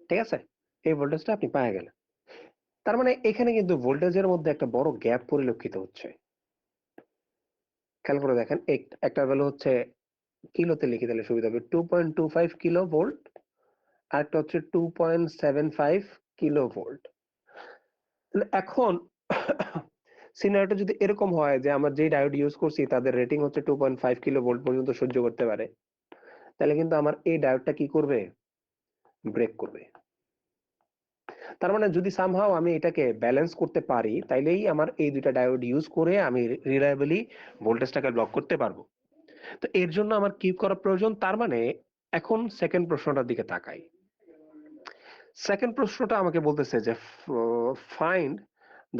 ঠিক আছে? এই ভোল্টেজটা আপনি পেয়ে গেলেন। তার মানে এখানে কিন্তু ভোল্টেজের মধ্যে একটা বড় গ্যাপ পরিলক্ষিত হচ্ছে। খেয়াল করে দেখেন, একটা ভ্যালু হচ্ছে কিলোতে লিখে দিলে সুবিধা হবে, 2.25 কিলো ভোল্ট, আর একটা হচ্ছে 2.75 কিলো ভোল্ট। তাহলে এখন সিনারিটা যদি এরকম হয় যে আমার যে ডায়োড ইউজ করছি তাদের রেটিং হচ্ছে 2.5 কিলো ভোল্ট পর্যন্ত সহ্য করতে পারে, তাহলে কিন্তু আমার এই ডায়োডটা কি করবে? ব্রেক করবে। তার মানে যদি সামহাও আমি এটাকে ব্যালেন্স করতে পারি, তাইলেই আমার এই দুইটা ডায়োড ইউজ করে আমি রিলায়েবলি ভোল্টেজটাকে ব্লক করতে পারবো। তো এর জন্য আমার কি করা প্রয়োজন? তার মানে এখন সেকেন্ড প্রশ্নটার দিকে তাকাই। সেকেন্ড প্রশ্নটা আমাকে বলতেছে যে find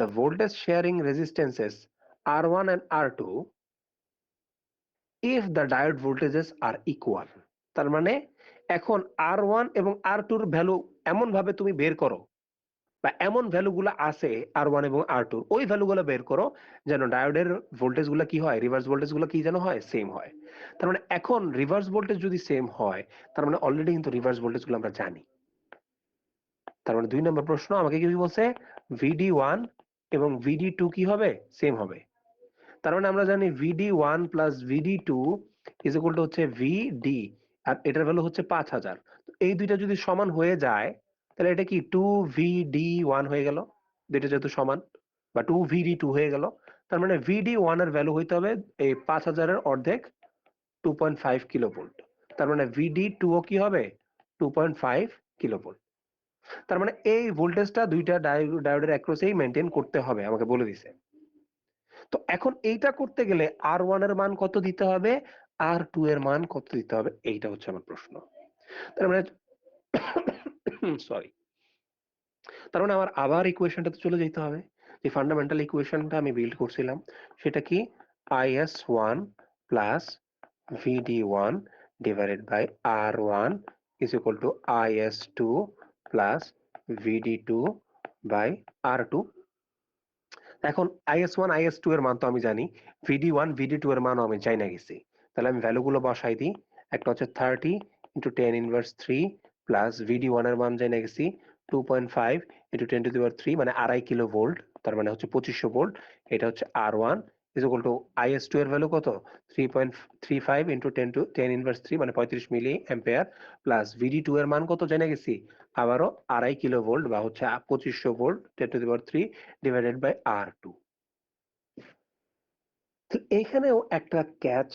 the voltage sharing resistances R1 and R2 if the diode voltages are equal। তার মানে এখন R1 এবং R2 এর ভ্যালু এমন ভাবে তুমি বের করো, বা এমন ভ্যালুগুলো আছে R1 এবং R2, ওই ভ্যালুগুলো বের করো যেন ডায়োডের ভোল্টেজ গুলো কি হয়, রিভার্স ভোল্টেজ গুলো কি যেন হয়, সেম হয়। তার মানে এখন রিভার্স ভোল্টেজ যদি সেম হয়, তার মানে অলরেডি কিন্তু রিভার্স ভোল্টেজ গুলো আমরা জানি। তার মানে 2 নম্বর প্রশ্ন আমাকে কি বলছে? VD1 এবং VD2 কি হবে? সেম হবে। তার মানে আমরা জানি VD1 plus VD2 is equal to হচ্ছে VD, আর এটার ভ্যালু হচ্ছে 5000। এই দুইটা যদি সমান হয়ে যায়, তাহলে এটা কি 2VD1 হয়ে গেল, দুইটা যেহেতু সমান, বা 2VD2 হয়ে গেল। তার মানে VD1 এর ভ্যালু হইতে হবে এই 5000 এর অর্ধেক, 2.5 কিলো ভোল্ট। তার মানে VD2 ও কি হবে? 2.5 কিলো ভোল্ট। তার মানে এই ভোল্টেজটা দুইটা ডায়োডের অ্যাক্রসেই মেনটেন করতে হবে, আমাকে বলে দিছে। তো এখন এইটা করতে গেলে R1 এর মান কত দিতে হবে, R2 এর মান কত দিতে হবে, এইটা হচ্ছে আমার প্রশ্ন। তার মানে সরি, তার মানে আমার আবার ইকুয়েশনটাতে চলে যেতে হবে। যে ফান্ডামেন্টাল ইকুয়েশনটা আমি বিল্ড করছিলাম সেটা কি? IS1 plus VD1 divided by R1 is equal to IS2 plus VD2 by R2। এখন IS1 IS2 এর মান তো আমি জানি, VD1 VD2 এর মানও আমি জানি না গেছি। তাহলে আমি ভ্যালুগুলো বসাই দিই। একটা হচ্ছে 30 ইন্টু 10 ইনভার্স 3 প্লাস VD1 এর মান জানি গেছি 2.5 ইন্টু 10 টু দি পাওয়ার 3, মানে 2.5 কিলো ভোল্ট, তার মানে হচ্ছে 2500 ভোল্ট। এটা হচ্ছে R1 is equal to IS2 এর ভ্যালু কত? 3.35 ইন্টু 10 ইনভার্স 3, মানে 35 মিলি অ্যাম্পিয়ার, প্লাস VD2 এর মান কত জেনে গেছি আবারও 2.5 কিলো ভোল্ট, বা হচ্ছে 2500 volt, 10 to the power 3 divided by R2। তো এইখানেও একটা ক্যাচ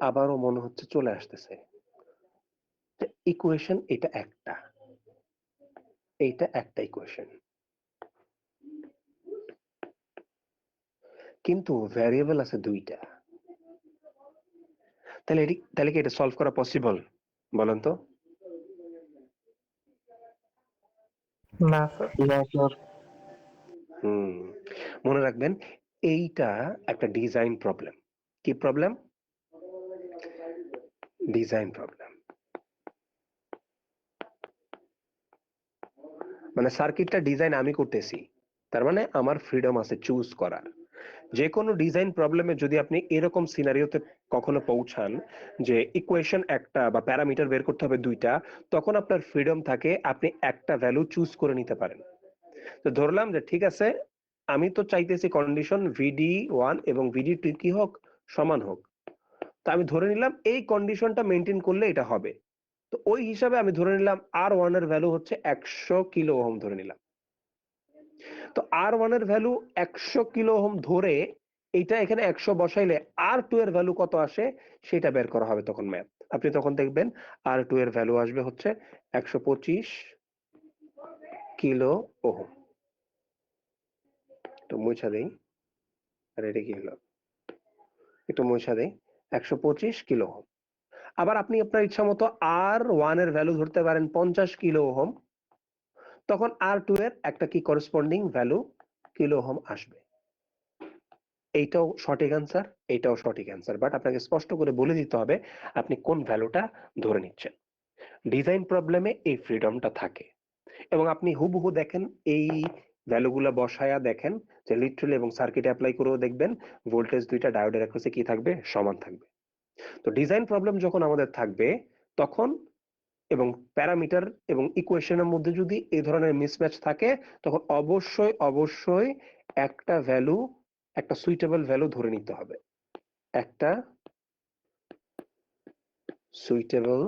আবারও মনে হচ্ছে চলে আসতেছে। ইকুয়েশন এটা একটা, এইটা একটা ইকুয়েশন, কিন্তু ভ্যারিয়েবল আছে দুইটা। তাহলে কি এটা সলভ করা পসিবল? বলেন তো। না স্যার। না স্যার। হুম, মনে রাখবেন এইটা একটা ডিজাইন প্রবলেম। কি প্রবলেম? Design problem. মানে সার্কিটটা ডিজাইন আমি করতেছি, তার মানে আমার ফ্রিডম আছে চুজ করার। যে কোনো ডিজাইন প্রবলেমে যদি আপনি এরকম সিনারিওতে কখনো পৌঁছান যে ইকুয়েশন একটা বা প্যারামিটার বের করতে হবে দুইটা, তখন আপনার ফ্রিডম থাকে, আপনি একটা ভ্যালু চুজ করে নিতে পারেন। তো ধরলাম যে ঠিক আছে, আমি তো চাইতেছি কন্ডিশন VD1 এবং VD2 কি হোক, সমান হোক। তো আমি ধরে নিলাম এই কন্ডিশনটা মেনটেন করলে এটা হবে। তো ওই হিসাবে আমি ধরে নিলাম R1 এর ভ্যালু হচ্ছে 100 কিলো ওহম ধরে নিলাম। তো R1 এর ভ্যালু 100 কিলো ওহম ধরে এইটা এখানে 100 বসাইলে R2 এর ভ্যালু কত আসে সেটা বের করা হবে তখন ম্যাথ। আপনি তখন দেখবেন R2 এর ভ্যালু আসবে হচ্ছে 125 কিলো ওহম। তো মুছা দেই, আর এটা কি হলো, একটু মুছা দেই, 125 কিলো ওহম। আবার আপনি আপনার ইচ্ছা মতো R1 এর ভ্যালু ধরতে পারেন 50 কিলো ওহম, তখন R2 এর একটা কি করেসপন্ডিং ভ্যালু কিলো ওহম আসবে। এইটাও সঠিক অ্যান্সার, এইটাও সঠিক অ্যান্সার, বাট আপনাকে স্পষ্ট করে বলে দিতে হবে আপনি কোন ভ্যালুটা ধরে নিচ্ছেন। ডিজাইন প্রবলেমে এই ফ্রিডমটা থাকে, এবং আপনি হুবহু দেখেন এই ভ্যালুগুলো বসায়া দেখেন যে লিটারালি, এবং সার্কিট অ্যাপ্লাই করেও দেখবেন ভোল্টেজ দুইটা ডায়োডের অ্যাক্রসে কি থাকবে, সমান থাকবে। তো ডিজাইন প্রবলেম যখন আমাদের থাকবে তখন, এবং প্যারামিটার এবং ইকুয়েশনের মধ্যে যদি এই ধরনের মিসম্যাচ থাকে, তখন অবশ্যই অবশ্যই একটা ভ্যালু, একটা সুইটেবল ভ্যালু ধরে নিতে হবে। একটা সুইটেবল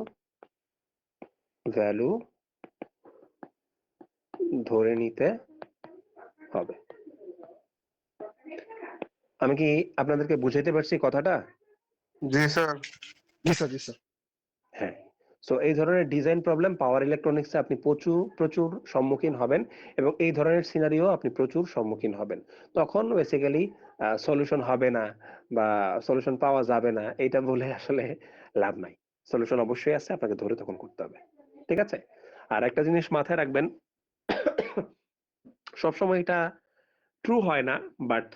ভ্যালু ধরে নিতে হবে। আমি কি আপনাদেরকে বুঝাইতে পারছি কথাটা? জি স্যার। জি স্যার, জি স্যার। হ্যাঁ। সো এই ধরনের ডিজাইন প্রবলেম পাওয়ার ইলেকট্রনিক্সে আপনি প্রচুর প্রচুর সম্মুখীন হবেন, এবং এই ধরনের সিনারিও আপনি প্রচুর সম্মুখীন হবেন। তখন বেসিক্যালি সলিউশন হবে না বা সলিউশন পাওয়া যাবে না এটা বলে আসলে লাভ নাই। সলিউশন অবশ্যই আছে, আপনাকে ধরে তখন করতে হবে। ঠিক আছে? আর একটা জিনিস মাথায় রাখবেন, সবসময় এটা ট্রু হয় না, বাট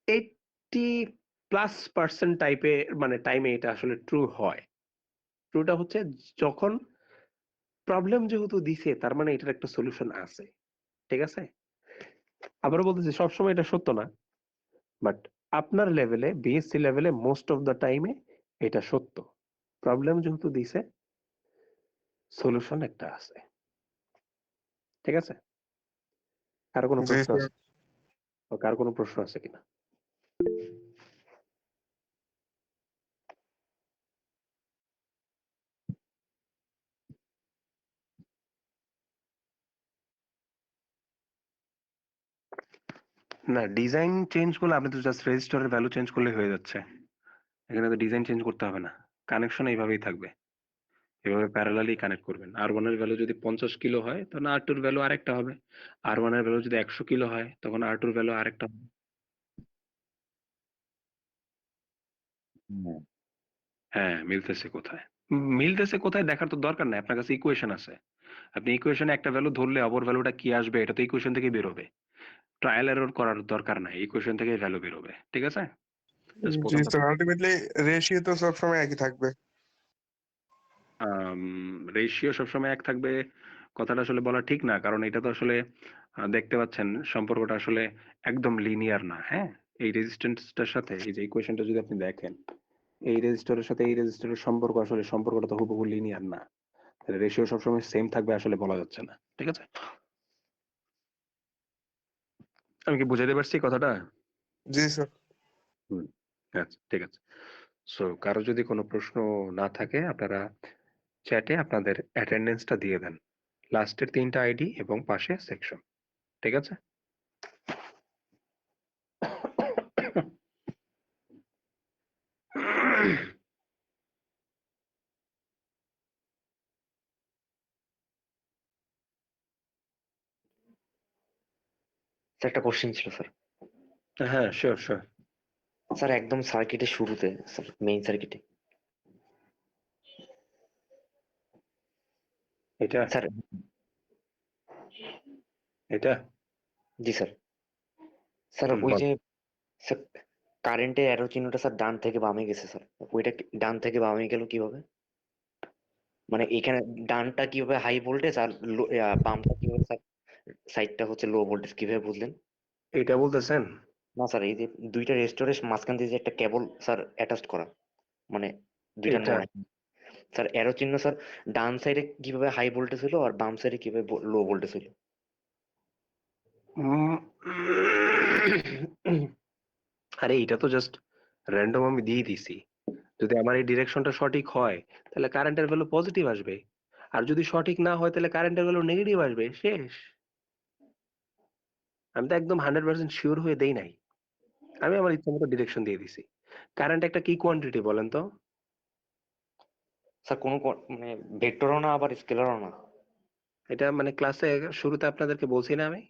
80+% টাইপের মানে টাইমে এটা আসলে ট্রু হয়। ট্রুটা হচ্ছে যখন প্রবলেম যেহেতু দিছে তার মানে এটার একটা সলিউশন আছে। ঠিক আছে? আবারও বলতেছি সবসময় এটা সত্য না, বাট আপনার লেভেলে, বিএসসি লেভেলে মোস্ট অফ দ্য টাইমে এটা সত্য। প্রবলেম যেহেতু দিছে, সলিউশন একটা আছে। ঠিক আছে? কারো কোনো জি প্রশ্ন স্যার। আছে? কারো কোনো প্রশ্ন আছে কিনা? না, ডিজাইন চেঞ্জ করলে আপনি তো জাস্ট রেজিস্টারের ভ্যালু চেঞ্জ করলে হয়ে যাচ্ছে। এখানে তো ডিজাইন চেঞ্জ করতে হবে না, কানেকশন এইভাবেই থাকবে। এভাবে প্যারালালি কানেক্ট করবেন। R1 এর ভ্যালু যদি 50 কিলো হয় তখন R2 এর ভ্যালু আরেকটা হবে। R1 এর ভ্যালু যদি 100 কিলো হয় তখন R2 এর ভ্যালু আরেকটা হবে। হ্যাঁ, মিলতেছে কোথায়? মিলতেছে কোথায় দেখার তো দরকার নাই, আপনার কাছে ইকুয়েশন আছে। আপনি ইকুয়েশনে একটা ভ্যালু ধরলে অপর ভ্যালুটা কি আসবে এটা তো ইকুয়েশন থেকেই বের হবে। ট্রায়াল এরর করার দরকার নাই, ইকুয়েশন থেকেই ভ্যালু বের হবে। ঠিক আছে? জাস্ট জি প্রথমটা স্যার, আলটিমেটলি রেশিও তো সবসময় একই থাকবে। রেশিও সবসময় এক থাকবে কথাটা আসলে বলা ঠিক না, কারণ এটা তো আসলে দেখতে পাচ্ছেন সম্পর্কটা আসলে একদম লিনিয়ার না। হ্যাঁ, এই রেজিস্ট্যান্সটার সাথে এই যে ইকুয়েশনটা যদি আপনি দেখেন, এই রেজিস্টরের সাথে এই রেজিস্টরের সম্পর্ক, আসলে সম্পর্কটা তো হুবহু লিনিয়ার না। রেশিও সবসময় সেম থাকবে আসলে বলা যাচ্ছে না। ঠিক আছে? আমি কি বুঝাইতে পারছি কথাটা? জি স্যার। হুম, আচ্ছা ঠিক আছে। সো কারো যদি কোনো প্রশ্ন না থাকে আপনারা চ্যাটে আপনাদের অ্যাটেন্ডেন্সটা দিয়ে দেন, লাস্টের 3টা আইডি এবং পাশে সেকশন। ঠিক আছে? স্যার একটা কোশ্চেন ছিল স্যার। হ্যাঁ, শিওর শিওর। স্যার একদম সার্কিটের শুরুতে, স্যার মেইন সার্কিটে। এটা স্যার এটা জি স্যার। স্যার ওই বল। যে স্যার কারেন্টের অ্যারো চিহ্নটা স্যার ডান থেকে বামে গেছে স্যার, ওইটা ডান থেকে বামে গেল কিভাবে? মানে এখানে ডানটা কিভাবে হাই ভোল্টেজ আর বামটা কিভাবে স্যার সাইডটা হচ্ছে লো ভোল্টেজ, কিভাবে বুঝলেন? এটা বলতেছেন? না স্যার, এই যে দুইটা রেজিস্টরের মাঝখান দিয়ে যে একটা কেবল স্যার অ্যাটাচ করা, মানে দুইটা এটা নোড স্যার, অ্যারো চিহ্ন স্যার ডান সাইডে কিভাবে হাই ভোল্টেজ হলো আর বাম সাইডে কিভাবে লো ভোল্টেজ হলো? উম, আরে এটা তো জাস্ট র্যান্ডম আমি দিয়ে দিছি। যদি আমার এই ডিরেকশনটা সঠিক হয় তাহলে কারেন্টের ভ্যালু পজিটিভ আসবে, আর যদি সঠিক না হয় তাহলে কারেন্টের ভ্যালু নেগেটিভ আসবে, শেষ। আমি তো একদম 100% শিওর হয়ে দেই নাই, আমি আমার ইচ্ছা মতো ডিরেকশন দিয়ে দিছি। কারেন্ট একটা কি কোয়ান্টিটি বলেন তো? স্যার কোনো মানে ভেক্টরও না আবার স্কেলারও না। এটা মানে ক্লাসে শুরুতে আপনাদেরকে বলছি না আমি?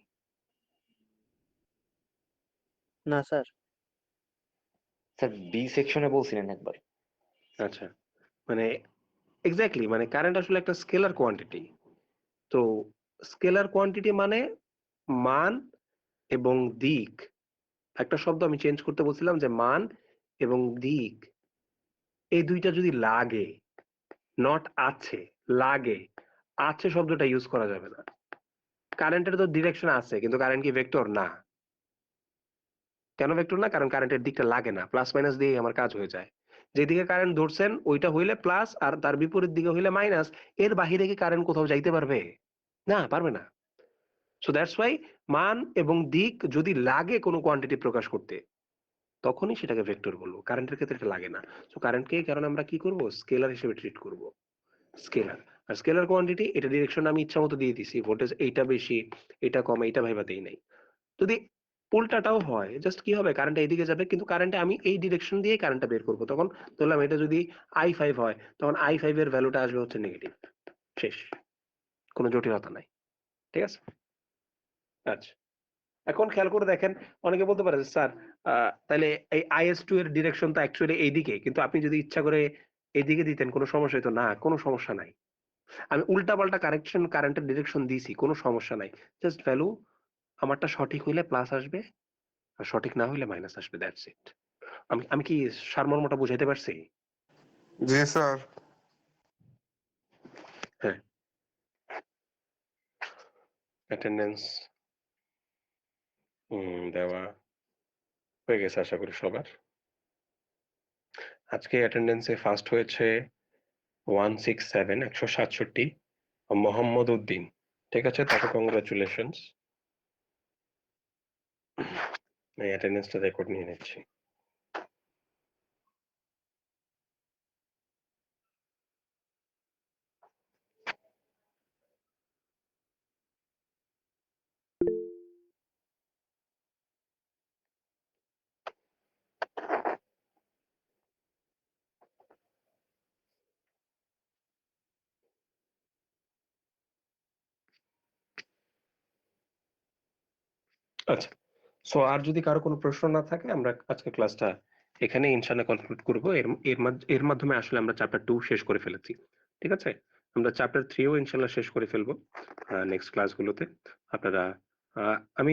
না স্যার। স্যার বি সেকশনে বলছিলেন একবার। আচ্ছা, মানে এক্স্যাক্টলি মানে কারেন্ট আসলে একটা স্কেলার কোয়ান্টিটি। তো স্কেলার কোয়ান্টিটি মানে মান এবং দিক। একটা শব্দ আমি চেঞ্জ করতে বলছিলাম যে মান এবং দিক, এই দুইটা যদি লাগে, নট আছে, লাগে, আছে শব্দটা ইউজ করা যাবে না। কারেন্টের তো ডিরেকশন আছে, কিন্তু কারেন্ট কি ভেক্টর না? কেন ভেক্টর না? কারণ কারেন্টের দিকটা লাগে না, প্লাস মাইনাস দিয়ে আমার কাজ হয়ে যায়। যেদিকে কারেন্ট ধরছেন ওইটা হইলে প্লাস, আর তার বিপরীত দিকে হইলে মাইনাস। এর বাহিরে কি কারেন্ট কোথাও যাইতে পারবে? না, পারবে না। সো দ্যাটস ওয়াই মান এবং দিক যদি লাগে কোনো কোয়ান্টিটি প্রকাশ করতে, তখনই সেটাকে ভেক্টর বলবো। কারেন্টের ক্ষেত্রে এটা লাগে না। সো কারেন্টকে কারণ আমরা কি করব, স্কেলার হিসেবে ট্রিট করব। স্কেলার, আর স্কেলার কোয়ান্টিটি এটা ডিরেকশন আমি ইচ্ছা মতো দিয়ে দিছি, ভোল্টেজ এইটা বেশি এটা কম এইটা ভাইবা দেই নাই। যদি উল্টাটাও হয়, জাস্ট কি হবে, কারেন্ট এইদিকে যাবে, কিন্তু কারেন্টে আমি এই ডিরেকশন দিয়ে কারেন্টটা বের করব। তখন ধরলাম এটা যদি i5 হয়, তখন i5 এর ভ্যালুটা আসবে হচ্ছে নেগেটিভ, শেষ। কোনো জটিলতা নাই, ঠিক আছে? আচ্ছা, এখন খেয়াল করে দেখেন, অনেকে বলতে পারে যে, স্যার তাহলে এই IS2 এর ডিরেকশন তো অ্যাকচুয়ালি এইদিকে, কিন্তু আপনি যদি ইচ্ছা করে এইদিকে দিতেন কোনো সমস্যা হতো না? কোনো সমস্যা নাই। আমি উল্টা পাল্টা কারেকশন কারেন্টের ডিরেকশন দিছি, কোনো সমস্যা নাই। জাস্ট ভ্যালু আমারটা সঠিক হইলে প্লাস আসবে, আর সঠিক না হইলে মাইনাস আসবে, দ্যাটস ইট। আমি আমি কি সারমর্মটা বুঝাইতে পারছি? জি স্যার। হ্যাঁ, অ্যাটেন্ডেন্স দেওয়া হয়ে গেছে আশা করি সবার। আজকে অ্যাটেন্ডেন্সে ফার্স্ট হয়েছে 167 মোহাম্মদ উদ্দিন, ঠিক আছে? তাকে কংগ্রাচুলেশনস। এই অ্যাটেন্ডেন্সটা রেকর্ড নিয়ে নিচ্ছি। আচ্ছা, সো আর যদি কারো কোনো প্রশ্ন না থাকে, আমরা আজকে ক্লাসটা এখানে ইনশাআল্লাহ কনক্লুড করবো। এর মাধ্যমে আসলে আমরা চ্যাপ্টার 2 শেষ করে ফেলেছি, ঠিক আছে? আমরা চ্যাপ্টার 3ও ইনশাআল্লাহ শেষ করে ফেলবো নেক্সট ক্লাসগুলোতে। আপনারা আমি